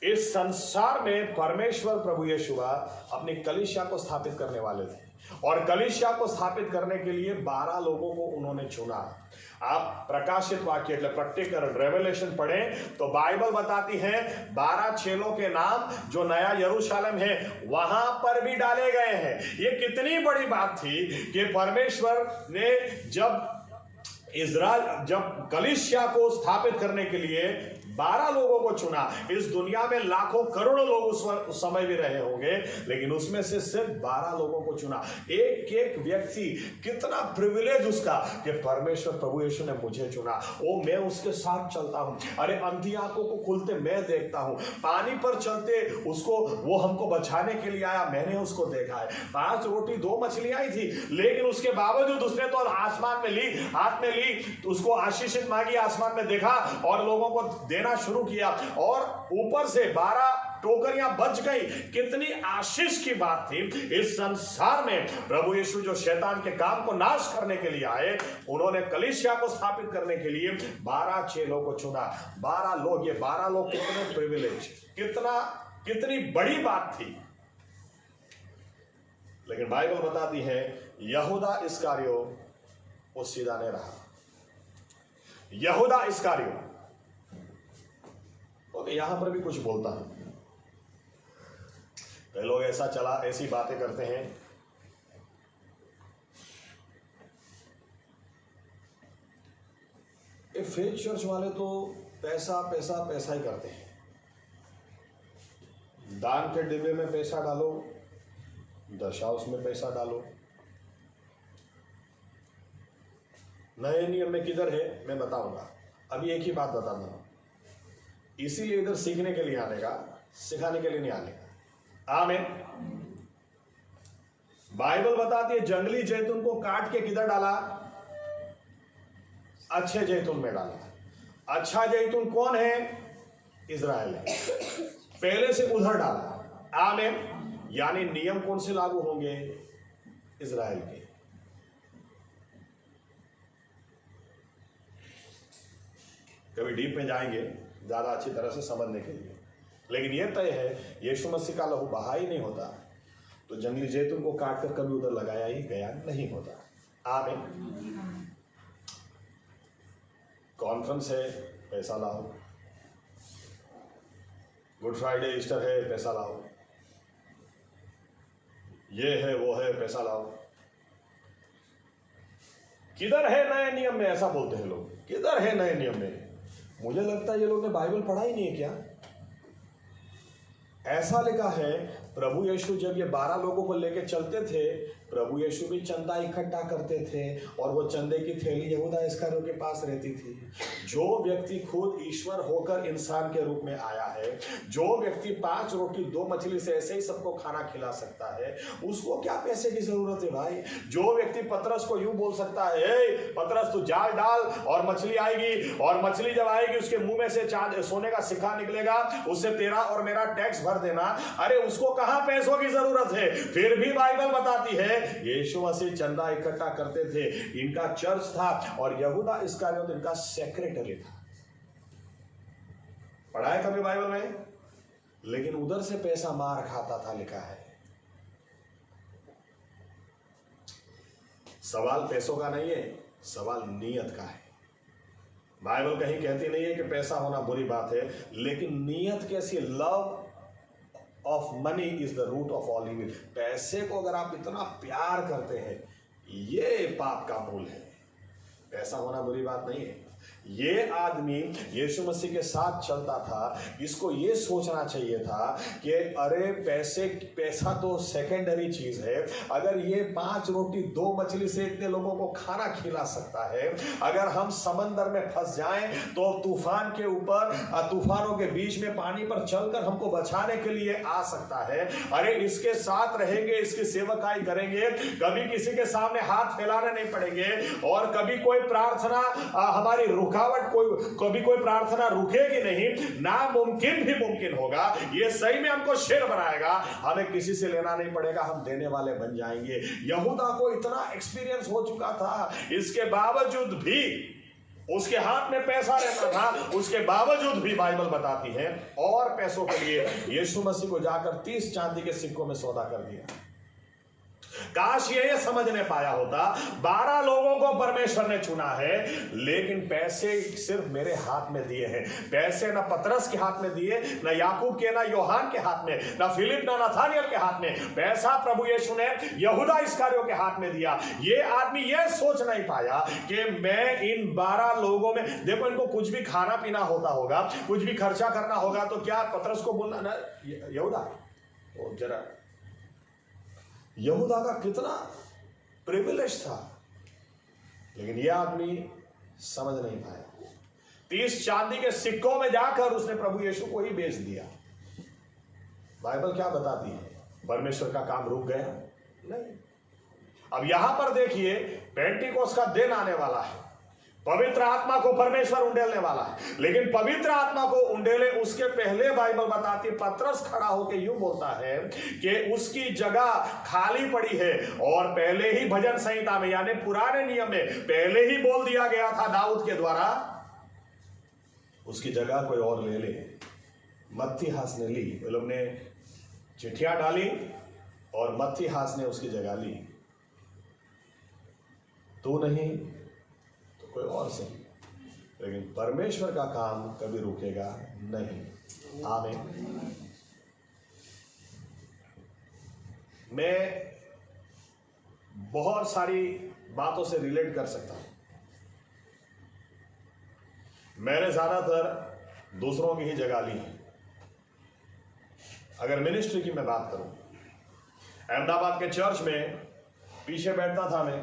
इस संसार में परमेश्वर प्रभु यीशु अपनी कलीसिया को स्थापित करने वाले थे, और कलीसिया को स्थापित करने के लिए 12 लोगों को उन्होंने चुना। आप प्रकाशित वाक्य प्रकटीकरण रेवलेशन पढ़ें तो बाइबल बताती है 12 चेलों के नाम जो नया यरूशलेम है वहां पर भी डाले गए हैं। ये कितनी बड़ी बात थी कि परमेश्वर ने जब कलीसिया को स्थापित करने के लिए 12 लोगों को चुना। इस दुनिया में लाखों करोड़ों लोग उस समय भी रहे होंगे, लेकिन उसमें से सिर्फ 12 लोगों को चुना। एक एक व्यक्ति, कितना प्रिविलेज उसका कि परमेश्वर प्रभु यीशु ने मुझे चुना, वो मैं उसके साथ चलता हूं। अरे अंधी आंखों को खुलते मैं देखता हूं, पानी पर चलते उसको, वो हमको बचाने के लिए आया, मैंने उसको देखा है। 5 रोटी 2 मछलियां ही थी, लेकिन उसके बावजूद उसने तो आसमान में ली, हाथ में ली, उसको आशीषित मांगी, आसमान में देखा और लोगों को देना शुरू किया, और ऊपर से 12 टोकरियां बच गई। कितनी आशीष की बात थी। इस संसार में प्रभु यीशु जो शैतान के काम को नाश करने के लिए आए, उन्होंने कलीसिया को स्थापित करने के लिए 12 चेलों को चुना। 12 लोग, ये 12 लोग कितने प्रिविलेज, कितनी बड़ी बात थी। लेकिन बाइबल बताती है यहूदा इस्करियोती वो सीधा नहीं रहा। यहूदा इस्करियोती, ओके, यहां पर भी कुछ बोलता हूं। कई लोग ऐसी बातें करते हैं, ये फेक चर्च वाले तो पैसा पैसा पैसा ही करते हैं। दान के डिब्बे में पैसा डालो, दशा उसमें पैसा डालो। नए नियम में किधर है मैं बताऊंगा। अभी एक ही बात बताता हूं, इसीलिए इधर सीखने के लिए आने का, सिखाने के लिए नहीं आने का। आमीन। बाइबल बताती है जंगली जैतून को काट के किधर डाला? अच्छे जैतून में डाला। अच्छा जैतून कौन है? इज़राइल है। पहले से उधर डाला। आमीन। यानी नियम कौन से लागू होंगे? इज़राइल के। कभी डीप में जाएंगे ज्यादा अच्छी तरह से समझने के लिए, लेकिन यह तय है यीशु मसीह का लहू बहा ही नहीं होता तो जंगली जैतून को काट कर कभी उधर लगाया ही गया नहीं होता। आमीन। कॉन्फ्रेंस है, पैसा लाओ। गुड फ्राइडे ईस्टर है, पैसा लाओ। ये है वो है, पैसा लाओ। किधर है नए नियम में? ऐसा बोलते हैं लोग, किधर है नए नियम में? मुझे लगता है ये लोग ने बाइबल पढ़ा ही नहीं है क्या? ऐसा लिखा है, प्रभु यीशु जब ये 12 लोगों को लेकर चलते थे, प्रभु यीशु भी चंदा इकट्ठा करते थे और वो चंदे की थैली यहूदा इस्करियोत के पास रहती थी। जो व्यक्ति खुद ईश्वर होकर इंसान के रूप में आया है, जो व्यक्ति 5 रोटी 2 मछली से ऐसे ही सबको खाना खिला सकता है, उसको क्या पैसे की जरूरत है भाई? जो व्यक्ति पतरस को यूं बोल सकता है, ए पतरस तू जाल डाल और मछली आएगी, और मछली जब आएगी उसके मुंह में से सोने का सिक्का निकलेगा, उससे तेरा और मेरा टैक्स भर देना, अरे उसको कहां पैसों की जरूरत है? फिर भी बाइबल बताती है यीशु मसीह चंदा इकट्ठा करते थे। इनका चर्च था और यहूदा इस्करियोत इनका सेक्रेटरी था। पढ़ा है कभी बाइबल में? लेकिन उधर से पैसा मार खाता था, लिखा है। सवाल पैसों का नहीं है, सवाल नीयत का है। बाइबल कहीं कहती नहीं है कि पैसा होना बुरी बात है, लेकिन नीयत कैसी? Love of money is the root of all evil. पैसे को अगर आप इतना प्यार करते हैं, ये पाप का मूल है। पैसा होना बुरी बात नहीं है। ये आदमी यीशु मसीह के साथ चलता था, इसको ये सोचना चाहिए था कि अरे पैसा तो सेकेंडरी चीज है। अगर ये 5 रोटी 2 मछली से इतने लोगों को खाना खिला सकता है, अगर हम समंदर में फंस जाएं तो तूफान के ऊपर, तूफानों के बीच में पानी पर चलकर हमको बचाने के लिए आ सकता है। अरे इसके साथ रहेंगे, इसकी सेवकाई करेंगे, कभी किसी के सामने हाथ फैलाने नहीं पड़ेंगे, और कभी कोई प्रार्थना हमारी रुकावट, कभी कोई प्रार्थना रुकेगी नहीं, नामुमकिन भी मुमकिन होगा। ये सही में हमको शेर बनाएगा, हमें किसी से लेना नहीं पड़ेगा, हम देने वाले बन जाएंगे। यहूदा को इतना एक्सपीरियंस हो चुका था, इसके बावजूद भी उसके हाथ में पैसा रहता था, उसके बावजूद भी बाइबल बताती है और पैसों के लिए यीशु मसीह को जाकर 30 चांदी के सिक्कों में सौदा कर दिया। काश ये समझने पाया होता, 12 लोगों को परमेश्वर ने चुना है, लेकिन पैसे सिर्फ मेरे हाथ में दिए हैं। पैसे ना पतरस के हाथ में दिए, ना याकूब के, ना योहान के हाथ में, ना फिलिप, ना नथानियल के हाथ में। पैसा प्रभु यीशु ने यहूदा इस्करियोत के हाथ में दिया। ये आदमी ये सोच नहीं पाया कि मैं इन 12 लोगों में, देखो इनको कुछ भी खाना पीना होता होगा, कुछ भी खर्चा करना होगा, तो क्या पतरस को बोलना ना यहूदा, जरा यहूदा का कितना प्रिविलेज था, लेकिन यह आदमी समझ नहीं पाया। 30 चांदी के सिक्कों में जाकर उसने प्रभु यीशु को ही बेच दिया। बाइबल क्या बताती है? परमेश्वर का काम रुक गया? नहीं। अब यहां पर देखिए, पेंटिकोस का दिन आने वाला है, पवित्र आत्मा को परमेश्वर उंडेलने वाला है, लेकिन पवित्र आत्मा को उंडेले उसके पहले बाइबल बताती है, पतरस खड़ा होकर यूं बोलता है कि उसकी जगह खाली पड़ी है। और पहले ही भजन संहिता में, यानी पुराने नियम में पहले ही बोल दिया गया था दाऊद के द्वारा, उसकी जगह कोई और ले ले। मत्थिहास ने ली, वो लोग ने चिट्ठियां डाली और मत्थिहास ने उसकी जगह ली। तू नहीं कोई और सही, लेकिन परमेश्वर का काम कभी रुकेगा नहीं। आमीन। मैं बहुत सारी बातों से रिलेट कर सकता हूं। मैंने ज्यादातर दूसरों की ही जगह ली है। अगर मिनिस्ट्री की मैं बात करूं, अहमदाबाद के चर्च में पीछे बैठता था मैं,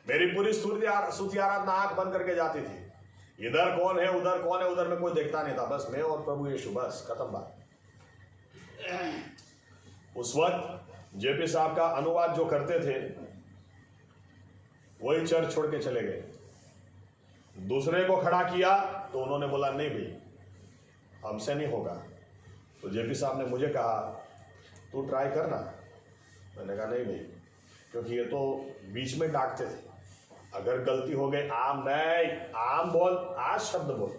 मेरी पूरी स्तुति आराधना आंख बंद करके जाती थी। इधर कौन है, उधर कौन है, उधर में कोई देखता नहीं था, बस मैं और प्रभु यीशु, बस खत्म बात। उस वक्त जेपी साहब का अनुवाद जो करते थे वही चर्च छोड़ के चले गए। दूसरे को खड़ा किया तो उन्होंने बोला नहीं भाई हमसे नहीं होगा। तो जेपी साहब ने मुझे कहा तू ट्राई करना। मैंने कहा नहीं भाई, क्योंकि ये तो बीच में डांटते थे, अगर गलती हो गई आम नहीं, आम बोल, आज शब्द बोल।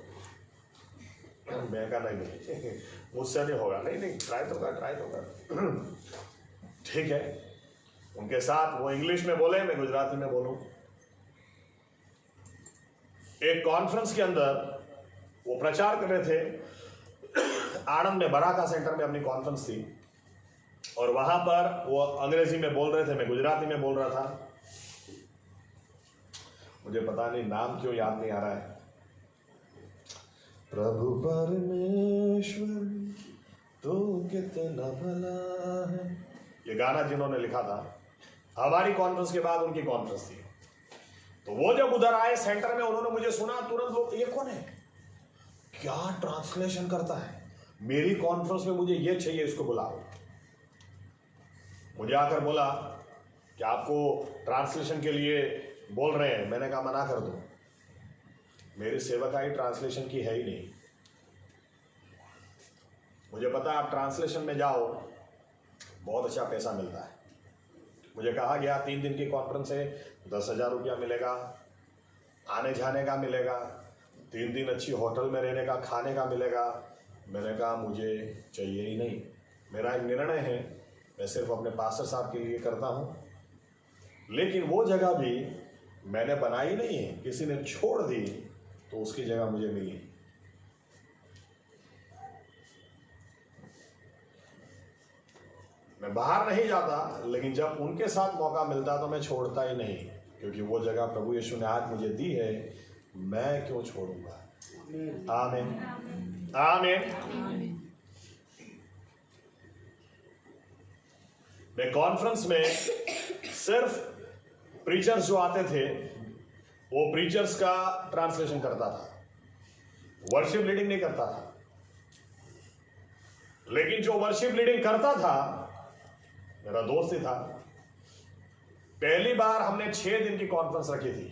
मैं कहा नहीं भाई मुझसे नहीं होगा। नहीं ट्राई तो कर। ठीक है, उनके साथ वो इंग्लिश में बोले, मैं गुजराती में बोलूं। एक कॉन्फ्रेंस के अंदर वो प्रचार कर रहे थे, आनंद में बराका सेंटर में अपनी कॉन्फ्रेंस थी। और वहां पर वो अंग्रेजी में बोल रहे थे, मैं गुजराती में बोल रहा था। मुझे पता नहीं नाम क्यों याद नहीं आ रहा है। प्रभु परमेश्वर तू कितना भला है, ये गाना जिन्होंने लिखा था, हमारी कॉन्फ्रेंस के बाद उनकी कॉन्फ्रेंस थी। तो वो जब उधर आए सेंटर में, उन्होंने मुझे सुना, तुरंत वो, ये कौन है, क्या ट्रांसलेशन करता है, मेरी कॉन्फ्रेंस में मुझे ये चाहिए, इसको बुलाओ। मुझे आकर बोला कि आपको ट्रांसलेशन के लिए बोल रहे हैं। मैंने कहा मना कर दो, मेरी सेवकाई ट्रांसलेशन की है ही नहीं। मुझे पता है आप ट्रांसलेशन में जाओ बहुत अच्छा पैसा मिलता है। मुझे कहा गया 3 दिन की कॉन्फ्रेंस है, 10,000 रुपया मिलेगा, आने जाने का मिलेगा, 3 दिन अच्छी होटल में रहने का, खाने का मिलेगा। मैंने कहा मुझे चाहिए ही नहीं। मेरा एक निर्णय है, मैं सिर्फ अपने पास्टर साहब के लिए करता हूँ। लेकिन वो जगह भी मैंने बनाई नहीं है, किसी ने छोड़ दी तो उसकी जगह मुझे मिली। मैं बाहर नहीं जाता, लेकिन जब उनके साथ मौका मिलता तो मैं छोड़ता ही नहीं, क्योंकि वो जगह प्रभु यीशु ने आज मुझे दी है, मैं क्यों छोड़ूंगा। आमीन आमीन। मैं कॉन्फ्रेंस में सिर्फ प्रीचर्स जो आते थे वो प्रीचर्स का ट्रांसलेशन करता था, वर्शिप लीडिंग नहीं करता था। लेकिन जो वर्शिप लीडिंग करता था मेरा दोस्त ही था। पहली बार हमने 6 दिन की कॉन्फ्रेंस रखी थी,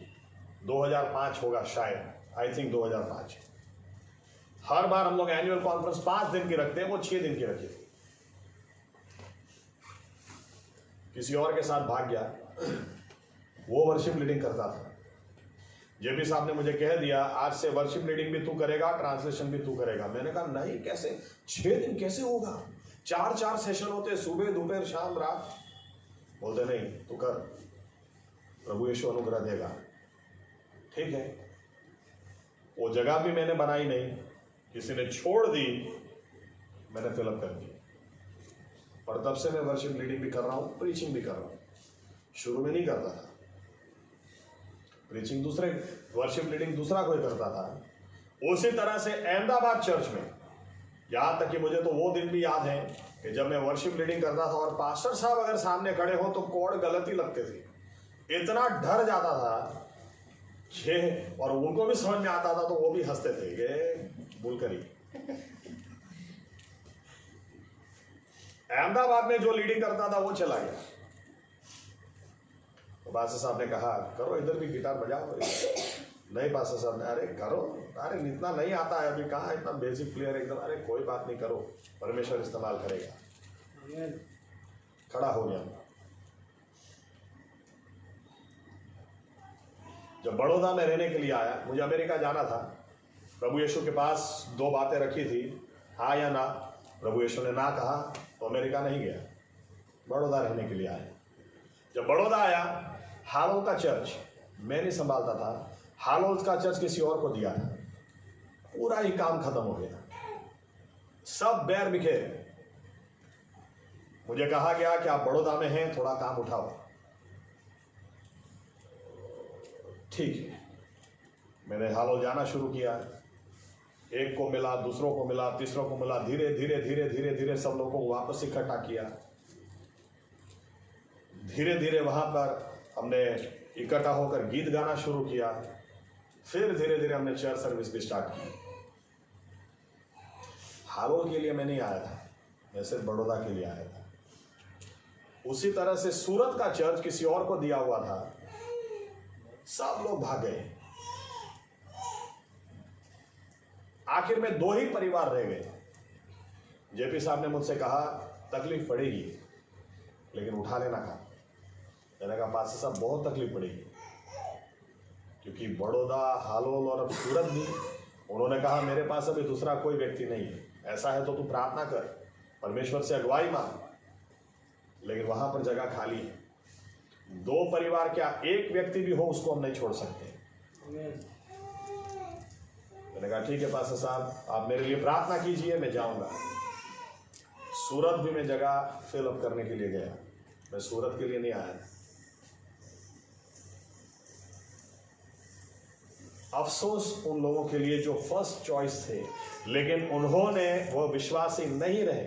2005 होगा शायद, आई थिंक 2005। हर बार हम लोग एनुअल कॉन्फ्रेंस 5 दिन की रखते हैं, वो 6 दिन की रखी थी। किसी और के साथ भाग गया, वो वर्शिप लीडिंग करता था। जेपी साहब ने मुझे कह दिया आज से वर्शिप लीडिंग भी तू करेगा, ट्रांसलेशन भी तू करेगा। मैंने कहा नहीं, कैसे 6 दिन कैसे होगा, 4 सेशन होते, सुबह दोपहर शाम रात। बोलते नहीं तू कर, प्रभु यीशु अनुग्रह देगा। ठीक है, वो जगह भी मैंने बनाई नहीं, किसी ने छोड़ दी, मैंने फिलअप कर दी। और तब से मैं वर्शिप लीडिंग भी कर रहा हूं, प्रीचिंग भी कर रहा हूं। शुरू में नहीं करता था प्रीचिंग, दूसरे वर्शिप लीडिंग दूसरा कोई करता था। उसी तरह से अहमदाबाद चर्च में, यहां तक कि मुझे तो वो दिन भी याद है कि जब मैं वर्शिप लीडिंग करता था और पास्टर साहब अगर सामने खड़े हो तो कोड गलत ही लगते थे, इतना डर जाता था कि, और उनको भी समझ में आता था तो वो भी हंसते थे कि भूल करी। अहमदाबाद में जो लीडिंग करता था वो चला गया। तो पास्टर साहब ने कहा करो इधर भी गिटार बजाओ। नहीं पास्टर साहब ने, अरे करो, अरे इतना नहीं आता है अभी, कहाँ इतना बेसिक प्लेयर एकदम। अरे कोई बात नहीं, करो, परमेश्वर इस्तेमाल करेगा। खड़ा हो गया। जब बड़ौदा में रहने के लिए आया, मुझे अमेरिका जाना था, प्रभु यीशु के पास 2 बातें रखी थी, हाँ या ना। प्रभु यीशु ने ना कहा तो अमेरिका नहीं गया, बड़ौदा रहने के लिए आया। जब बड़ौदा आया, हालोल का चर्च मैं नहीं संभालता था, हालोल का चर्च किसी और को दिया था। पूरा ही काम खत्म हो गया, सब बैर बिखेर। मुझे कहा गया कि आप बड़ौदा में हैं, थोड़ा काम उठाओ। ठीक है, मैंने हालोल जाना शुरू किया। एक को मिला, दूसरों को मिला, तीसरों को मिला, धीरे धीरे धीरे धीरे धीरे सब लोगों को वापस इकट्ठा किया। धीरे धीरे वहां पर हमने इकट्ठा होकर गीत गाना शुरू किया। फिर धीरे धीरे हमने चर्च सर्विस भी स्टार्ट की। हालोल के लिए मैं नहीं आया था, मैं सिर्फ बड़ौदा के लिए आया था। उसी तरह से सूरत का चर्च किसी और को दिया हुआ था, सब लोग भाग गए। आखिर में 2 ही परिवार रह गए। जेपी साहब ने मुझसे कहा तकलीफ पड़ेगी लेकिन उठा लेना काम। मैंने कहा पास्टर साहब बहुत तकलीफ पड़ेगी, क्योंकि बड़ौदा, हालोल और अब सूरत भी। उन्होंने कहा मेरे पास अभी दूसरा कोई व्यक्ति नहीं है, ऐसा है तो तू प्रार्थना कर, परमेश्वर से अगुवाई मांग, लेकिन वहां पर जगह खाली है। 2 परिवार क्या, 1 व्यक्ति भी हो उसको हम नहीं छोड़ सकते। मैंने कहा ठीक है पास्टर साहब, आप मेरे लिए प्रार्थना कीजिए, मैं जाऊंगा। सूरत भी मैं जगह फिल अप करने के लिए गया, मैं सूरत के लिए नहीं आया था। अफसोस उन लोगों के लिए जो फर्स्ट चॉइस थे, लेकिन उन्होंने वो विश्वासी नहीं रहे,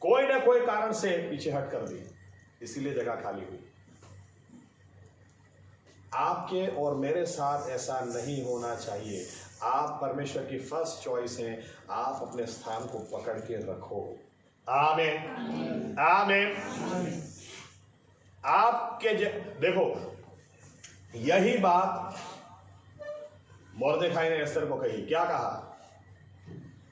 कोई ना कोई कारण से पीछे हट कर दी, इसीलिए जगह खाली हुई। आपके और मेरे साथ ऐसा नहीं होना चाहिए। आप परमेश्वर की फर्स्ट चॉइस हैं, आप अपने स्थान को पकड़ के रखो। आमीन आमीन। आपके देखो, यही बात मोर्देखाई ने एस्तर को कही। क्या कहा?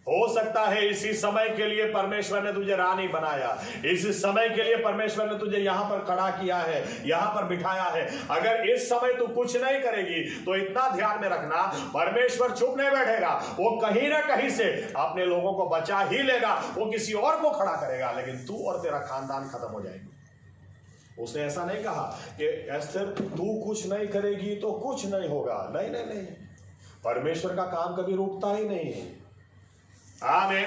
हो सकता है इसी समय के लिए परमेश्वर ने तुझे रानी बनाया, इसी समय के लिए परमेश्वर ने तुझे यहां पर खड़ा किया है, यहां पर बिठाया है। अगर इस समय तू कुछ नहीं करेगी तो इतना ध्यान में रखना, परमेश्वर चुप नहीं बैठेगा, वो कहीं ना कहीं से अपने लोगों को बचा ही लेगा, वो किसी और को खड़ा करेगा, लेकिन तू और तेरा खानदान खत्म हो जाएगी। उसने ऐसा नहीं कहा कि एस्तर तू कुछ नहीं करेगी तो कुछ नहीं होगा। नहीं नहीं नहीं, परमेश्वर का काम कभी रुकता ही नहीं है। आमीन।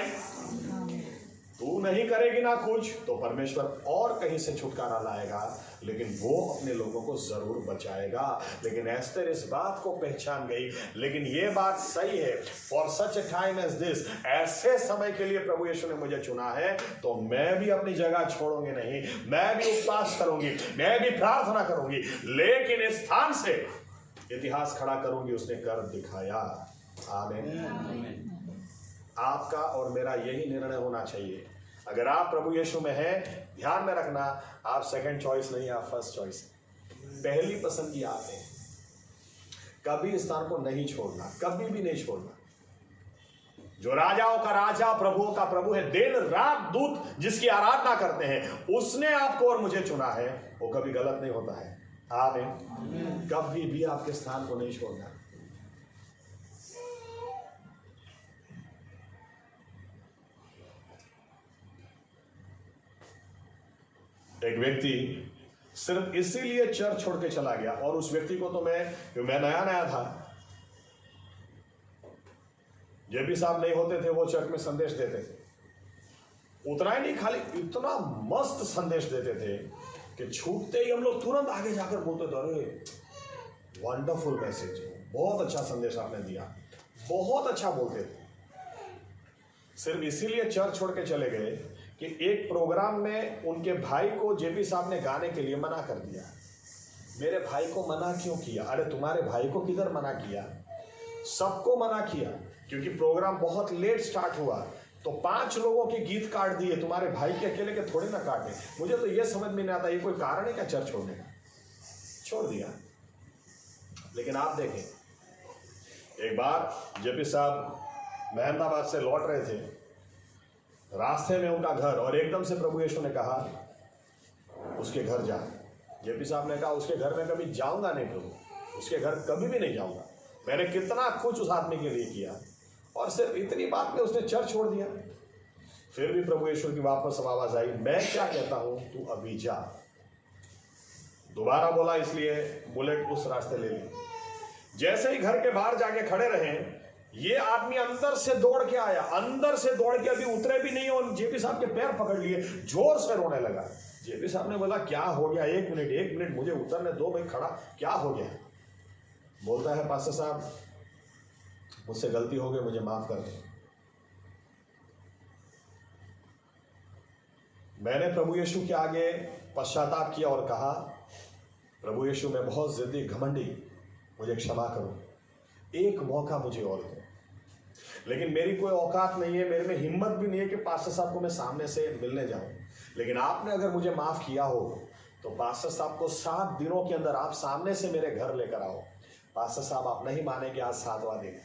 तू नहीं करेगी ना कुछ तो परमेश्वर और कहीं से छुटकारा लाएगा, लेकिन वो अपने लोगों को जरूर बचाएगा। लेकिन एस्तर इस बात को पहचान गई। लेकिन ये बात सही है, for such a time as this, ऐसे समय के लिए प्रभु यीशु ने मुझे चुना है, तो मैं भी अपनी जगह छोड़ूंगी नहीं, मैं भी उपवास करूंगी, मैं भी प्रार्थना करूंगी, लेकिन इस स्थान से इतिहास खड़ा करूंगी। उसने कर दिखाया। आमीन। आपका और मेरा यही निर्णय होना चाहिए। अगर आप प्रभु यीशु में हैं, ध्यान में रखना, आप सेकंड चॉइस नहीं, आप फर्स्ट चॉइस है। पहली पसंदगी आप है। कभी इस स्थान को नहीं छोड़ना, कभी भी नहीं छोड़ना। जो राजाओं का राजा, प्रभुओं का प्रभु है, दिन रात दूत जिसकी आराधना करते हैं, उसने आपको और मुझे चुना है, वो कभी गलत नहीं होता है। आमीन। कभी भी आपके स्थान को नहीं छोड़ना। एक व्यक्ति सिर्फ इसीलिए चर्च छोड़ के चला गया, और उस व्यक्ति को तो मैं नया नया था, जेपी साहब नहीं होते थे, वो चर्च में संदेश देते थे। उतना ही नहीं, खाली इतना मस्त संदेश देते थे कि छूटते ही हम लोग तुरंत आगे जाकर बोलते थे, अरे वंडरफुल मैसेज, बहुत अच्छा संदेश आपने दिया, बहुत अच्छा बोलते थे। सिर्फ इसीलिए चर्च छोड़ के चले गए कि एक प्रोग्राम में उनके भाई को जेपी साहब ने गाने के लिए मना कर दिया। मेरे भाई को मना क्यों किया? अरे तुम्हारे भाई को किधर मना किया? सबको मना किया, क्योंकि प्रोग्राम बहुत लेट स्टार्ट हुआ, तो 5 लोगों के गीत काट दिए, तुम्हारे भाई के अकेले के थोड़े ना काटे। मुझे तो यह समझ में नहीं आता, ये कोई कारण है क्या चर्च छोड़ने का? छोड़ दिया। लेकिन आप देखें, एक बार जेपी साहब मेहमदाबाद से लौट रहे थे, रास्ते में उनका घर, और एकदम से प्रभु यीशु ने कहा उसके घर जा। जेपी साहब ने कहा उसके घर में कभी जाऊंगा नहीं प्रभु, उसके घर कभी भी नहीं जाऊंगा। मैंने कितना कुछ उस आदमी के लिए किया, और सिर्फ इतनी बात में उसने चर्च छोड़ दिया। फिर भी प्रभु यीशु की वापस आवाज आई, मैं क्या कहता हूं, तू अभी जा। दोबारा बोला, इसलिए बुलेट उस रास्ते ले ली। जैसे ही घर के बाहर जाके खड़े रहे, ये आदमी अंदर से दौड़ के आया, अंदर से दौड़ के अभी उतरे भी नहीं, और जेपी साहब के पैर पकड़ लिए, जोर से रोने लगा। जेपी साहब ने बोला, क्या हो गया? एक मिनट मुझे उतरने दो, भाई खड़ा, क्या हो गया? बोलता है, पास्टर साहब मुझसे गलती हो गई, मुझे माफ कर दो। मैंने प्रभु यीशु के आगे पश्चाताप किया और कहा, प्रभु यीशु मैं बहुत जिद्दी घमंडी, मुझे क्षमा करो, एक मौका मुझे और दो। लेकिन मेरी कोई औकात नहीं है, मेरे में हिम्मत भी नहीं है कि पास्टर साहब को मैं सामने से मिलने जाऊं। लेकिन आपने अगर मुझे माफ किया हो तो पास्टर साहब को 7 दिनों के अंदर आप सामने से मेरे घर लेकर आओ। पास्टर साहब आप नहीं मानेंगे, आज 7वां दिन,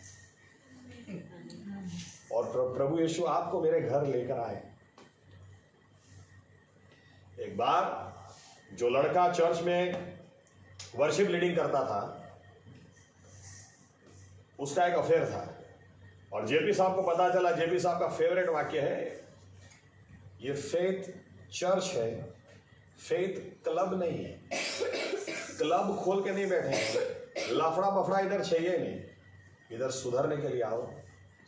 और प्रभु यीशु आपको मेरे घर लेकर आए। एक बार जो लड़का चर्च में वर्शिप लीडिंग करता था, उसका एक अफेयर था, और जेपी साहब को पता चला। जेपी साहब का फेवरेट वाक्य है, ये फेथ चर्च है, फेथ क्लब नहीं है। क्लब खोल के नहीं बैठे हैं, लफड़ा बफड़ा इधर चाहिए नहीं, इधर सुधरने के लिए आओ,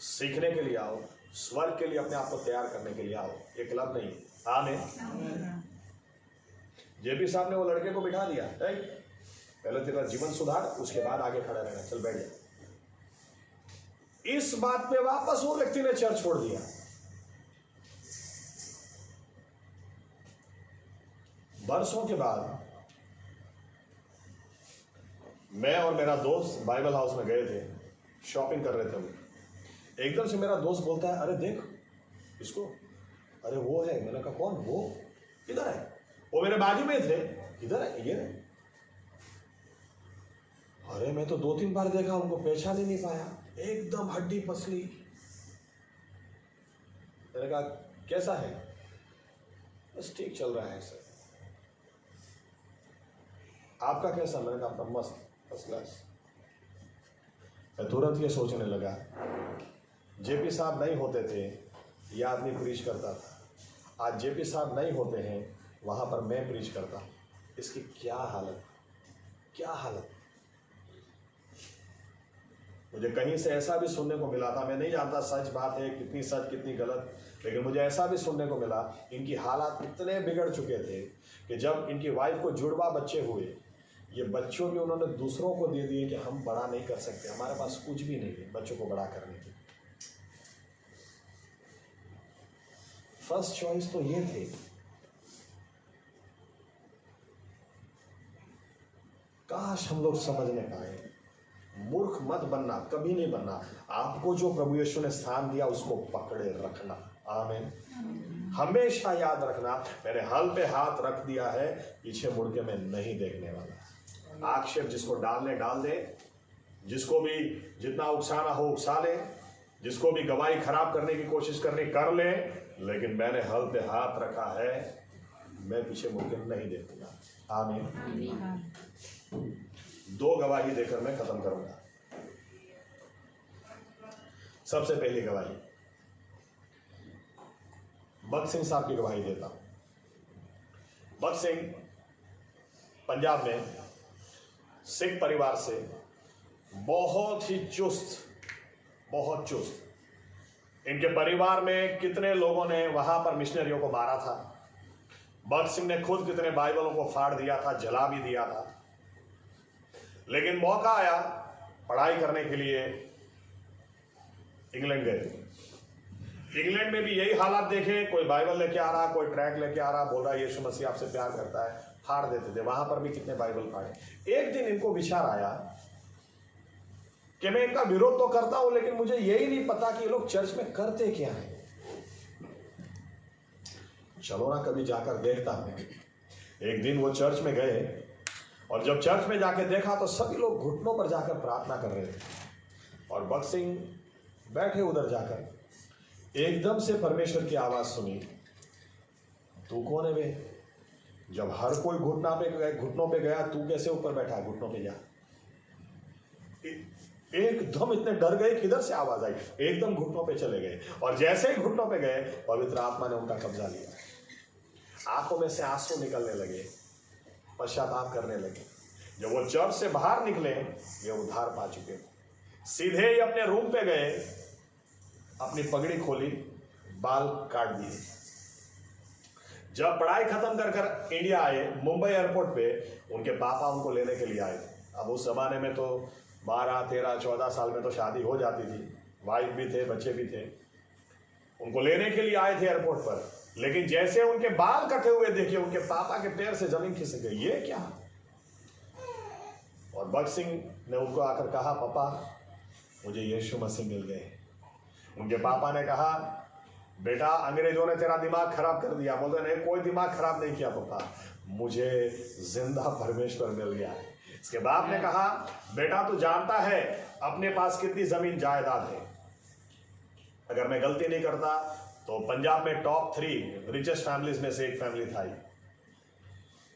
सीखने के लिए आओ, स्वर्ग के लिए अपने आप को तैयार करने के लिए आओ, ये क्लब नहीं है। आमीन। जेपी साहब ने वो लड़के को बिठा दिया, पहले तेरा जीवन सुधार, उसके बाद आगे खड़ा रहना, चल बैठ जा। इस बात पे वापस वो व्यक्ति ने चर्च छोड़ दिया। बरसों के बाद मैं और मेरा दोस्त बाइबल हाउस में गए थे, शॉपिंग कर रहे थे हम। एकदम से मेरा दोस्त बोलता है, अरे देख इसको, अरे वो है। मैंने कहा कौन? वो किधर है? वो मेरे बाजू में थे। किधर है? ये है। अरे मैं तो 2-3 बार देखा, उनको पहचान ही नहीं पाया, एकदम हड्डी पसली। मैंने कहा कैसा है? बस ठीक चल रहा है सर। आपका कैसा? मैंने कहा अपना मस्त, फर्स्ट क्लास। मैं तुरंत ये सोचने लगा, जेपी साहब नहीं होते थे ये आदमी प्रीच करता था, आज जेपी साहब नहीं होते हैं वहां पर मैं प्रीच करता हूं। इसकी क्या हालत, क्या हालत। मुझे कहीं से ऐसा भी सुनने को मिला था, मैं नहीं जानता सच बात है कितनी सच कितनी गलत, लेकिन मुझे ऐसा भी सुनने को मिला इनकी हालात इतने बिगड़ चुके थे कि जब इनकी वाइफ को जुड़वा बच्चे हुए, ये बच्चों भी उन्होंने दूसरों को दे दिए कि हम बड़ा नहीं कर सकते, हमारे पास कुछ भी नहीं है बच्चों को बड़ा करने की। फर्स्ट चॉइस तो ये थे। काश हम लोग समझने पाए। मूर्ख मत बनना, कभी नहीं बनना। आपको जो प्रभु यीशु ने स्थान दिया उसको पकड़े रखना। आमीन। हमेशा याद रखना, मैंने हल पे हाथ रख दिया है, पीछे मुड़ के मैं नहीं देखने वाला। आक्षेप जिसको डालने डाल दे, जिसको भी जितना उकसाना हो उकसा ले, जिसको भी गवाही खराब करने की कोशिश करनी कर ले, लेकिन मैंने हल पे हाथ रखा है, मैं पीछे मुड़ के नहीं देखूंगा। आमीन। 2 गवाही देकर मैं खत्म करूंगा। सबसे पहली गवाही भगत सिंह साहब की गवाही देता हूं। भगत सिंह पंजाब में सिख परिवार से बहुत ही चुस्त, बहुत चुस्त। इनके परिवार में कितने लोगों ने वहां पर मिशनरियों को मारा था। भगत सिंह ने खुद कितने बाइबलों को फाड़ दिया था, जला भी दिया था। लेकिन मौका आया पढ़ाई करने के लिए, इंग्लैंड गए। इंग्लैंड में भी यही हालात देखे, कोई बाइबल लेके आ रहा, कोई ट्रैक लेके आ रहा, बोल रहा यीशु मसीह आपसे प्यार करता है, फाड़ देते थे। वहां पर भी कितने बाइबल फाड़े। एक दिन इनको विचार आया कि मैं इनका विरोध तो करता हूं, लेकिन मुझे यही नहीं पता कि ये लोग चर्च में करते क्या है। चलो ना कभी जाकर देखता हूं। एक दिन वो चर्च में गए और जब चर्च में जाकर देखा तो सभी लोग घुटनों पर जाकर प्रार्थना कर रहे थे और भगत सिंह बैठे उधर जाकर एकदम से परमेश्वर की आवाज सुनी, तू कौन है बे? जब हर कोई घुटनों पे गया, तू कैसे ऊपर बैठा? घुटनों पे जा। एकदम इतने डर गए, किधर से आवाज आई, एकदम घुटनों पे चले गए। और जैसे ही घुटनों पे गए, पवित्र आत्मा ने उनका कब्जा लिया। आंखों में से आंसू निकलने लगे, पश्चाताप करने लगे। जब वो चर्च से बाहर निकले, ये उद्धार पा चुके थे। सीधे ही अपने रूम पे गए, अपनी पगड़ी खोली, बाल काट दिए। जब पढ़ाई खत्म कर कर इंडिया आए, मुंबई एयरपोर्ट पे उनके पापा उनको लेने के लिए आए। अब उस जमाने में तो 12, 13, 14 साल में तो शादी हो जाती थी, वाइफ भी थे, बच्चे भी थे। उनको लेने के लिए आए थे एयरपोर्ट पर, लेकिन जैसे उनके बाल कटे हुए देखे, उनके पापा के पैर से जमीन खिसक गई। ये क्या? और भगत सिंह ने उनको आकर कहा, पापा मुझे यीशु मसीह मिल गए। उनके पापा ने कहा, बेटा अंग्रेजों ने तेरा दिमाग खराब कर दिया। बोलते नहीं, कोई दिमाग खराब नहीं किया पापा, मुझे जिंदा परमेश्वर मिल गया है। इसके बाप ने कहा, बेटा तू जानता है अपने पास कितनी जमीन जायदाद है? अगर मैं गलती नहीं करता तो पंजाब में टॉप 3 रिचेस्ट फैमिलीज में से एक फैमिली था।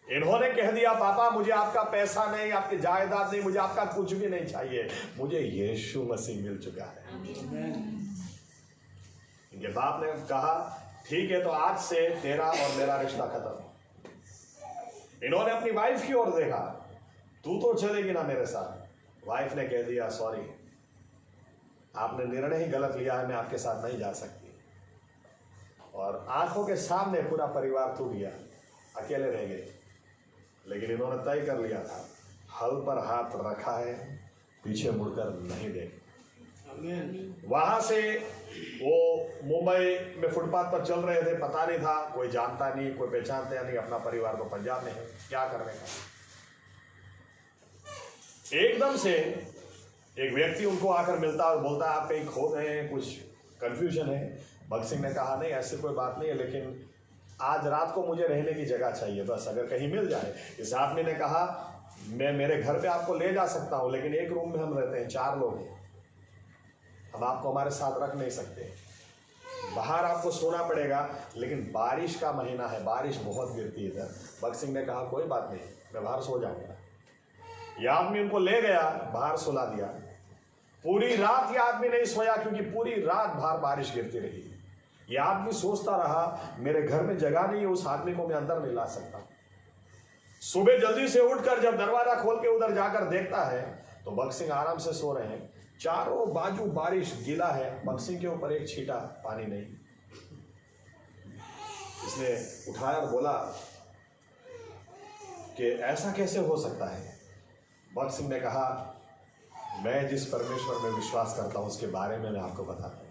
इन्होंने कह दिया, पापा मुझे आपका पैसा नहीं, आपकी जायदाद नहीं, मुझे आपका कुछ भी नहीं चाहिए, मुझे यीशु मसीह मिल चुका है। इनके बाप ने कहा, ठीक है तो आज से तेरा और मेरा रिश्ता खत्म। इन्होंने अपनी वाइफ की ओर देखा, तू तो चलेगी ना मेरे साथ? वाइफ ने कह दिया, सॉरी आपने निर्णय ही गलत लिया है, मैं आपके साथ नहीं जा सकती। और आंखों के सामने पूरा परिवार टूट गया, अकेले रह गए। लेकिन इन्होंने तय कर लिया था, हल पर हाथ रखा है, पीछे मुड़कर नहीं देंगे। वहां से वो मुंबई में फुटपाथ पर चल रहे थे, पता नहीं था, कोई जानता नहीं, कोई पहचानता नहीं, अपना परिवार तो पंजाब में है, क्या करने का। एकदम से एक व्यक्ति उनको आकर मिलता और बोलता है, आप कहीं खो गए हैं, कुछ कंफ्यूजन है। भगत सिंह ने कहा, नहीं ऐसी कोई बात नहीं है, लेकिन आज रात को मुझे रहने की जगह चाहिए, बस अगर कहीं मिल जाए। इस आदमी ने कहा, मैं मेरे घर पे आपको ले जा सकता हूं, लेकिन एक रूम में हम रहते हैं, 4 लोग हैं, हम आपको हमारे साथ रख नहीं सकते, बाहर आपको सोना पड़ेगा, लेकिन बारिश का महीना है, बारिश बहुत गिरती है इधर। भगत सिंह ने कहा, कोई बात नहीं, मैं बाहर सो जाऊंगा। यह आदमी उनको ले गया, बाहर सुला दिया। पूरी रात यह आदमी नहीं सोया, क्योंकि पूरी रात बाहर बारिश गिरती रही। यह आदमी सोचता रहा, मेरे घर में जगह नहीं है, उस आदमी को मैं अंदर नहीं ला सकता। सुबह जल्दी से उठकर जब दरवाजा खोल के उधर जाकर देखता है तो भगत सिंह आराम से सो रहे हैं, चारों बाजू बारिश गीला है, भगत सिंह के ऊपर एक छींटा पानी नहीं। इसने उठाया और बोला कि ऐसा कैसे हो सकता है। भगत सिंह ने कहा, मैं जिस परमेश्वर में विश्वास करता हूं उसके बारे में मैं आपको बताता हूं।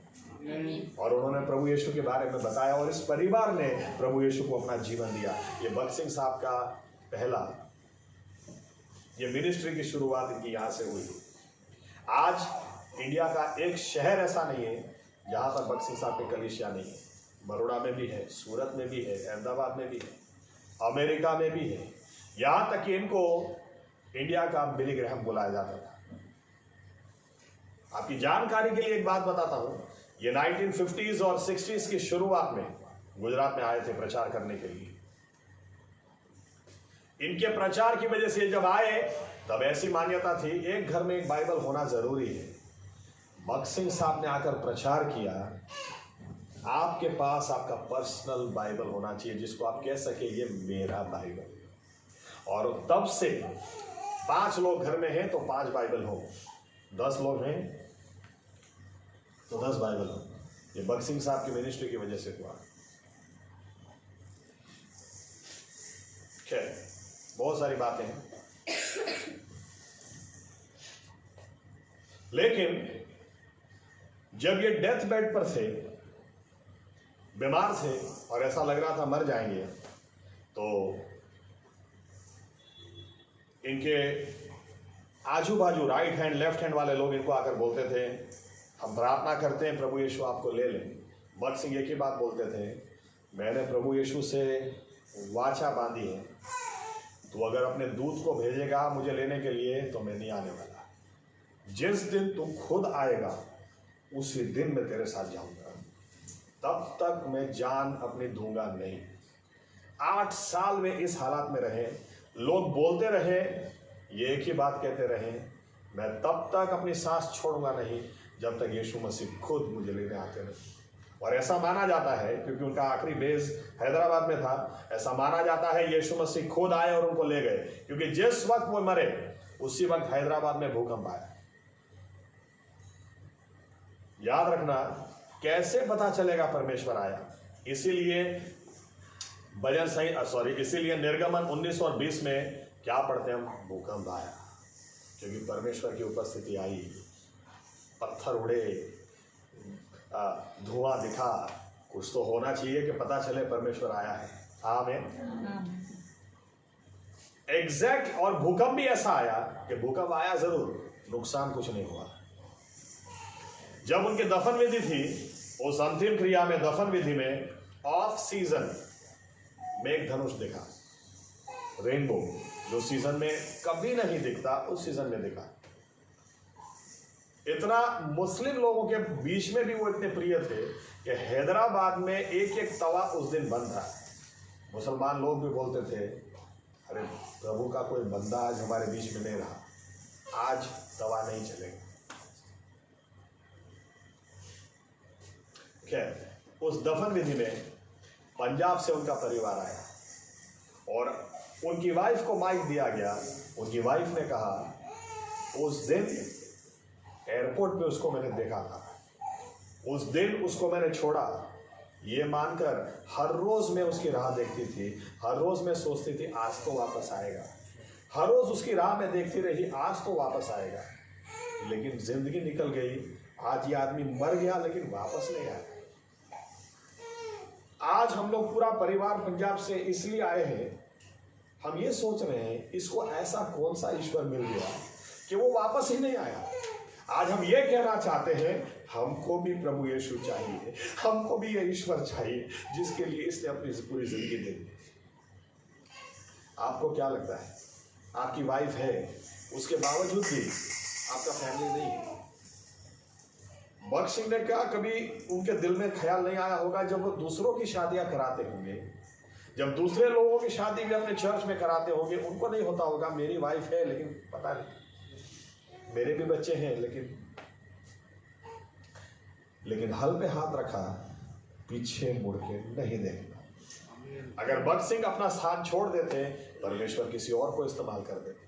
और उन्होंने प्रभु यीशु के बारे में बताया, और इस परिवार ने प्रभु यीशु को अपना जीवन दिया। ये भगत सिंह साहब का पहला ये मिनिस्ट्री की शुरुआत इनकी यहां से हुई। आज इंडिया का एक शहर ऐसा नहीं है जहां पर भगत सिंह साहब की कलीसिया नहीं है। बड़ौदा में भी है, सूरत में भी है, अहमदाबाद में भी है, अमेरिका में भी है, यहां तक कि इनको इंडिया का बिली ग्रैहम बुलाया जाता था। आपकी जानकारी के लिए एक बात बताता हूं, ये 1950s और 60s की शुरुआत में गुजरात में आए थे प्रचार करने के लिए। इनके प्रचार की वजह से जब आए तब ऐसी मान्यता थी, एक घर में एक बाइबल होना जरूरी है। भगत सिंह साहब ने आकर प्रचार किया, आपके पास आपका पर्सनल बाइबल होना चाहिए, जिसको आप कह सके ये मेरा बाइबल। और तब से 5 लोग घर में हैं तो 5 बाइबल हो, 10 लोग हैं तो 10 बाइबल हो। ये भगत सिंह साहब की मिनिस्ट्री की वजह से हुआ। खैर, बहुत सारी बातें हैं, लेकिन जब ये डेथ बेड पर थे, बीमार थे और ऐसा लग रहा था मर जाएंगे, तो इनके आजू बाजू राइट हैंड लेफ्ट हैंड वाले लोग इनको आकर बोलते थे, हम प्रार्थना करते हैं प्रभु यीशु आपको ले लें। भगत सिंह एक ही बात बोलते थे, मैंने प्रभु यीशु से वाचा बांधी है, तो अगर अपने दूत को भेजेगा मुझे लेने के लिए तो मैं नहीं आने वाला। जिस दिन तू खुद आएगा उसी दिन मैं तेरे साथ जाऊंगा, तब तक मैं जान अपनी दूंगा नहीं। 8 साल में इस हालात में रहे, लोग बोलते रहे, ये एक ही बात कहते रहे, मैं तब तक अपनी सांस छोड़ूंगा नहीं जब तक यीशु मसीह खुद मुझे लेने आते नहीं। और ऐसा माना जाता है, क्योंकि उनका आखिरी बेस हैदराबाद में था, ऐसा माना जाता है यीशु मसीह खुद आए और उनको ले गए, क्योंकि जिस वक्त वो मरे उसी वक्त हैदराबाद में भूकंप आया। याद रखना, कैसे पता चलेगा परमेश्वर आया? इसीलिए इसीलिए निर्गमन 19 और 20 में क्या पढ़ते हैं हम? भूकंप आया, क्योंकि परमेश्वर की उपस्थिति आई, पत्थर उड़े, धुआं दिखा, कुछ तो होना चाहिए कि पता चले परमेश्वर आया है। आमीन। एग्जैक्ट। और भूकंप भी ऐसा आया कि भूकंप आया जरूर, नुकसान कुछ नहीं हुआ। जब उनकी दफन विधि थी, उस अंतिम क्रिया में, दफन विधि में, ऑफ सीजन मेघ धनुष दिखा, रेनबो, जो सीजन में कभी नहीं दिखता उस सीजन में दिखा। इतना मुस्लिम लोगों के बीच में भी वो इतने प्रिय थे कि हैदराबाद में एक एक तवा उस दिन बंद था। मुसलमान लोग भी बोलते थे, अरे प्रभु का कोई बंदा आज हमारे बीच में नहीं रहा, आज तवा नहीं चलेगा। खैर, उस दफन विधि में पंजाब से उनका परिवार आया और उनकी वाइफ को माइक दिया गया। उनकी वाइफ ने कहा, उस दिन एयरपोर्ट पे उसको मैंने देखा था, उस दिन उसको मैंने छोड़ा, ये मानकर हर रोज मैं उसकी राह देखती थी, हर रोज मैं सोचती थी आज तो वापस आएगा, हर रोज उसकी राह में देखती रही आज तो वापस आएगा। लेकिन जिंदगी निकल गई, आज ये आदमी मर गया लेकिन वापस नहीं आया। आज हम लोग पूरा परिवार पंजाब से इसलिए आए हैं, हम ये सोच रहे हैं इसको ऐसा कौन सा ईश्वर मिल गया कि वो वापस ही नहीं आया। आज हम ये कहना चाहते हैं हमको भी प्रभु यीशु चाहिए, हमको भी ये ईश्वर चाहिए जिसके लिए इसने अपनी पूरी जिंदगी दे दी। आपको क्या लगता है, आपकी वाइफ है, उसके बावजूद भी आपका फैमिली नहीं है? भगत सिंह ने क्या कभी उनके दिल में ख्याल नहीं आया होगा जब वो दूसरों की शादियां कराते होंगे, जब दूसरे लोगों की शादी भी अपने चर्च में कराते होंगे, उनको नहीं होता होगा मेरी वाइफ है लेकिन पता नहीं, मेरे भी बच्चे हैं लेकिन हल पे हाथ रखा, पीछे मुड़ के नहीं देखना। अगर भगत सिंह अपना स्थान छोड़ देते, परमेश्वर किसी और को इस्तेमाल कर देते,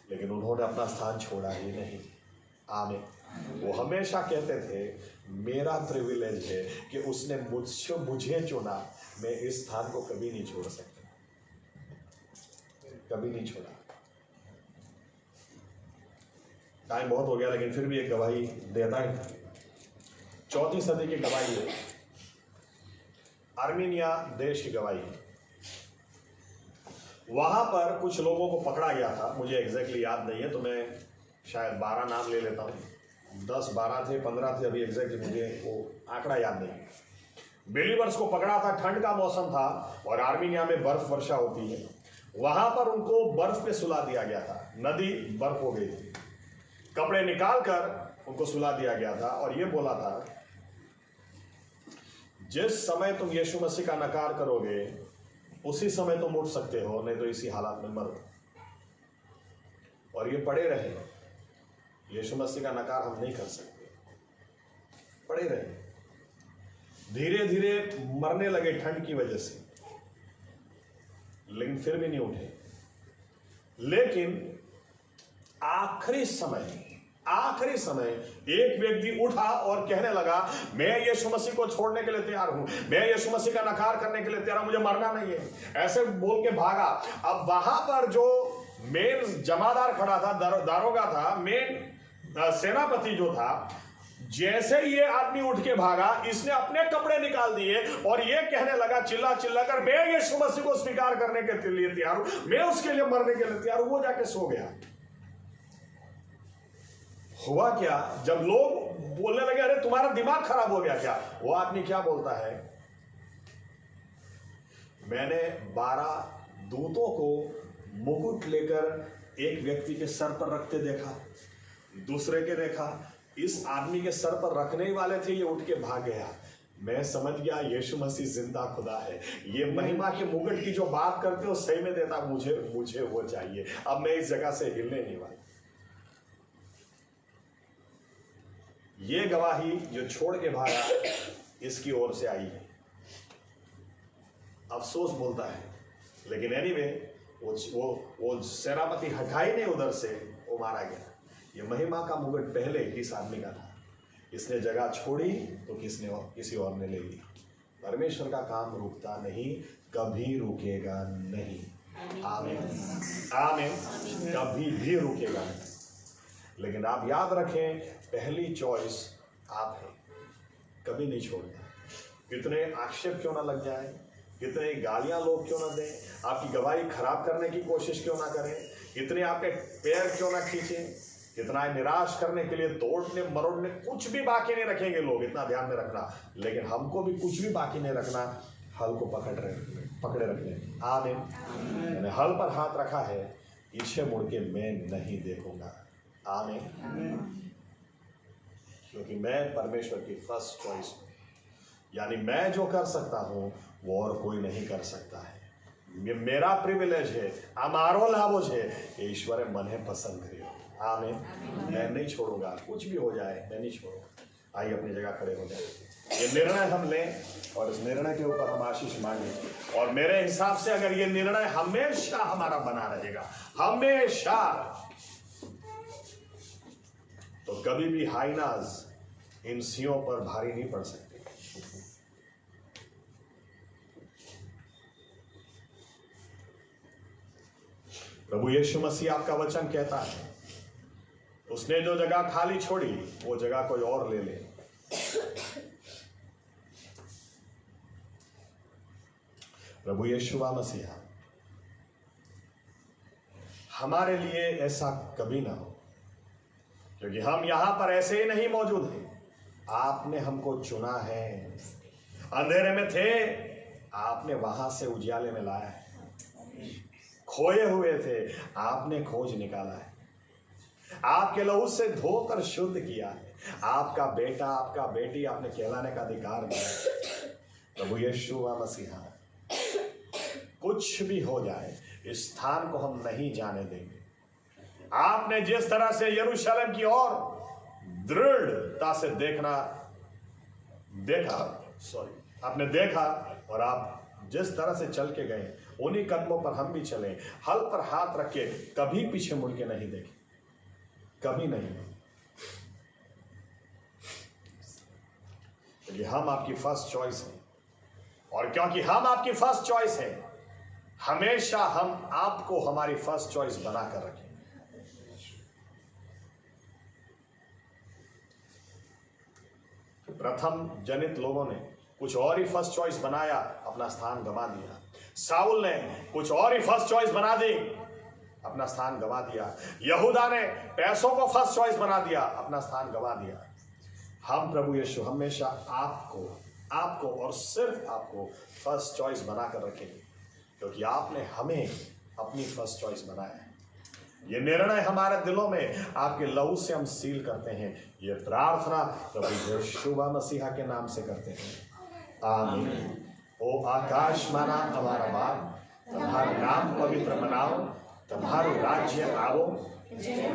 लेकिन उन्होंने अपना स्थान छोड़ा ही नहीं। आमीन। वो हमेशा कहते थे मेरा प्रिविलेज है कि उसने मुझे चुना, मैं इस स्थान को कभी नहीं छोड़ सकता, कभी नहीं छोड़ा। टाइम बहुत हो गया लेकिन फिर भी एक गवाही देता है। 4वीं सदी की गवाही है, आर्मीनिया देश की गवाही है। वहां पर कुछ लोगों को पकड़ा गया था, मुझे एग्जैक्टली याद नहीं है तो मैं शायद 12 नाम ले लेता हूँ, 10 12 थे 15 थे, अभी एग्जैक्टली मुझे वो आंकड़ा याद नहीं। बिलीवर्स को पकड़ा था, ठंड का मौसम था और आर्मीनिया में बर्फ वर्षा होती है, वहां पर उनको बर्फ पे सुला दिया गया था, नदी बर्फ हो गई थी, कपड़े निकाल कर उनको सुला दिया गया था और ये बोला था जिस समय तुम यीशु मसीह का नकार करोगे उसी समय तुम उठ सकते हो, नहीं तो इसी हालात में मरो। और ये पड़े रहे, यीशु मसीह का नकार हम नहीं कर सकते, पड़े रहे, धीरे धीरे मरने लगे ठंड की वजह से, लेकिन फिर भी नहीं उठे। लेकिन आखिरी समय एक व्यक्ति उठा और कहने लगा मैं यीशु मसीह को छोड़ने के लिए तैयार हूं, मैं यीशु मसीह का नकार करने के लिए तैयार हूं, मुझे मरना नहीं है, ऐसे बोल के भागा। अब वहां पर जो मेन जमादार खड़ा था, दारोगा था, मेन सेनापति जो था, जैसे ये आदमी उठ के भागा, इसने अपने कपड़े निकाल दिए और ये कहने लगा चिल्ला चिल्ला कर मैं यीशु मसीह को स्वीकार करने के लिए तैयार हूं, मैं उसके लिए मरने के लिए तैयार हूं। वो जाके सो गया। हुआ क्या, जब लोग बोलने लगे अरे तुम्हारा दिमाग खराब हो गया क्या, वो आदमी क्या बोलता है, मैंने 12 दूतों को मुकुट लेकर एक व्यक्ति के सर पर रखते देखा, दूसरे के देखा, इस आदमी के सर पर रखने ही वाले थे, ये उठ के भाग गया। मैं समझ गया यीशु मसीह जिंदा खुदा है, ये महिमा के मुकुट की जो बात करते हो सही में देता, मुझे वो चाहिए, अब मैं इस जगह से हिलने नहीं वाला। ये गवाही जो छोड़ के भागा इसकी ओर से आई है, अफसोस बोलता है, लेकिन एनीवे वो सेनापति हटा ही नहीं उधर से, वो मारा गया। ये महिमा का मुकुट पहले किस आदमी का था, इसने जगह छोड़ी तो किसी और ने ले ली। परमेश्वर का काम रुकता नहीं, कभी रुकेगा नहीं। आमीन आमीन, कभी भी रुकेगा नहीं। लेकिन आप याद रखें, पहली चॉइस आप है, कभी नहीं छोड़ना। कितने आक्षेप क्यों ना लग जाए, कितने गालियां लोग क्यों ना दें, आपकी गवाही खराब करने की कोशिश क्यों ना करें, कितने आपके पैर क्यों ना खींचें, कितना निराश करने के लिए तोड़ने मरोड़ने, कुछ भी बाकी नहीं रखेंगे लोग, इतना ध्यान में रखना। लेकिन हमको भी कुछ भी बाकी नहीं रखना, हल को पकड़े रखने। आमीन। मैंने हल पर हाथ रखा है, पीछे मुड़ के मैं नहीं देखूंगा। आमीन। क्योंकि मैं परमेश्वर की फर्स्ट चॉइस हूं, यानी मैं जो कर सकता हूं वो और कोई नहीं कर सकता है। मेरा प्रिविलेज है, हमारो लाभो है, ईश्वर मने पसंद करियो। आमीन। मैं नहीं छोड़ूंगा, कुछ भी हो जाए मैं नहीं छोड़ूंगा। आइए अपनी जगह खड़े हो जाए। ये निर्णय हम लें और इस निर्णय के ऊपर हम आशीष मांगें। और मेरे हिसाब से अगर ये निर्णय हमेशा हमारा बना रहेगा, हमेशा, तो कभी भी हाइनाज इन सियों पर भारी नहीं पड़ सकते। प्रभु यीशु मसीह आपका वचन कहता है, उसने जो जगह खाली छोड़ी वो जगह कोई और ले ले। प्रभु यीशु मसीह हमारे लिए ऐसा कभी ना हो, क्योंकि हम यहां पर ऐसे ही नहीं मौजूद हैं। आपने हमको चुना है, अंधेरे में थे, आपने वहां से उजियाले में लाया है। खोए हुए थे, आपने खोज निकाला है। आपके लहू से धोकर शुद्ध किया है। आपका बेटा, आपका बेटी आपने कहलाने का अधिकार दिया है। प्रभु यीशु मसीहा, कुछ भी हो जाए इस स्थान को हम नहीं जाने देंगे। आपने जिस तरह से यरूशलेम की ओर दृढ़ता से आपने देखा, और आप जिस तरह से चल के गए उन्हीं कदमों पर हम भी चले। हल पर हाथ रख के कभी पीछे मुड़ के नहीं देखे, कभी नहीं, क्योंकि हम आपकी फर्स्ट चॉइस हैं। और क्योंकि हम आपकी फर्स्ट चॉइस हैं, हमेशा हम आपको हमारी फर्स्ट चॉइस बनाकर रखें। प्रथम जनित लोगों ने कुछ और ही फर्स्ट चॉइस बनाया, अपना स्थान गंवा दिया। साउल ने कुछ और ही फर्स्ट चॉइस बना दी, अपना स्थान गंवा दिया। यहूदा ने पैसों को फर्स्ट चॉइस बना दिया, अपना स्थान गंवा दिया। हम प्रभु यीशु हमेशा आपको और सिर्फ आपको फर्स्ट चॉइस बनाकर रखेंगे, क्योंकि आपने हमें अपनी फर्स्ट चॉइस बनाया है। ये निर्णय हमारे दिलों में आपके लहू से हम सील करते हैं। ये प्रार्थना प्रभु यीशु मसीहा के नाम से करते हैं, आमीन। ओ आकाश माना हमारा बाप, तुम्हारा नाम पवित्र मनाओ, तुम्हारो राज्य आओ,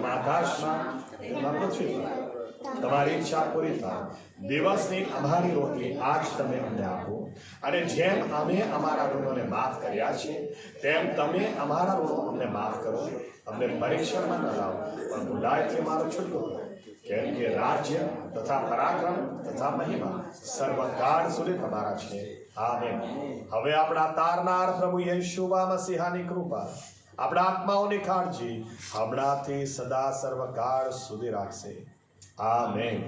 आकाश में पृथ्वी पर તમારી ઈચ્છા પૂરી થાય। દિવસની અમારી રોટલી આજ તમે અમને આપો, અને જેમ અમે અમારા ઋણોને માફ કર્યા છે તેમ તમે અમારા ઋણો અમને માફ કરો। અમને પરીક્ષામાં ન લાવો, પણ બુરાઈથી અમારો છૂટકો કરો, કેમ કે રાજ્ય તથા પરાક્રમ તથા મહિમા સર્વકાળ સુધી તમારા છે, આમેન। હવે આપણા તારનાર પ્રભુ યેશુવા મસીહાની કૃપા, આપણા આત્માઓની કાળજી હમણાંથી સદા સર્વકાળ સુધી રાખશે, आमेन।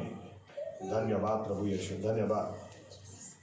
धन्यवाद प्रभु यीशु, धन्यवाद।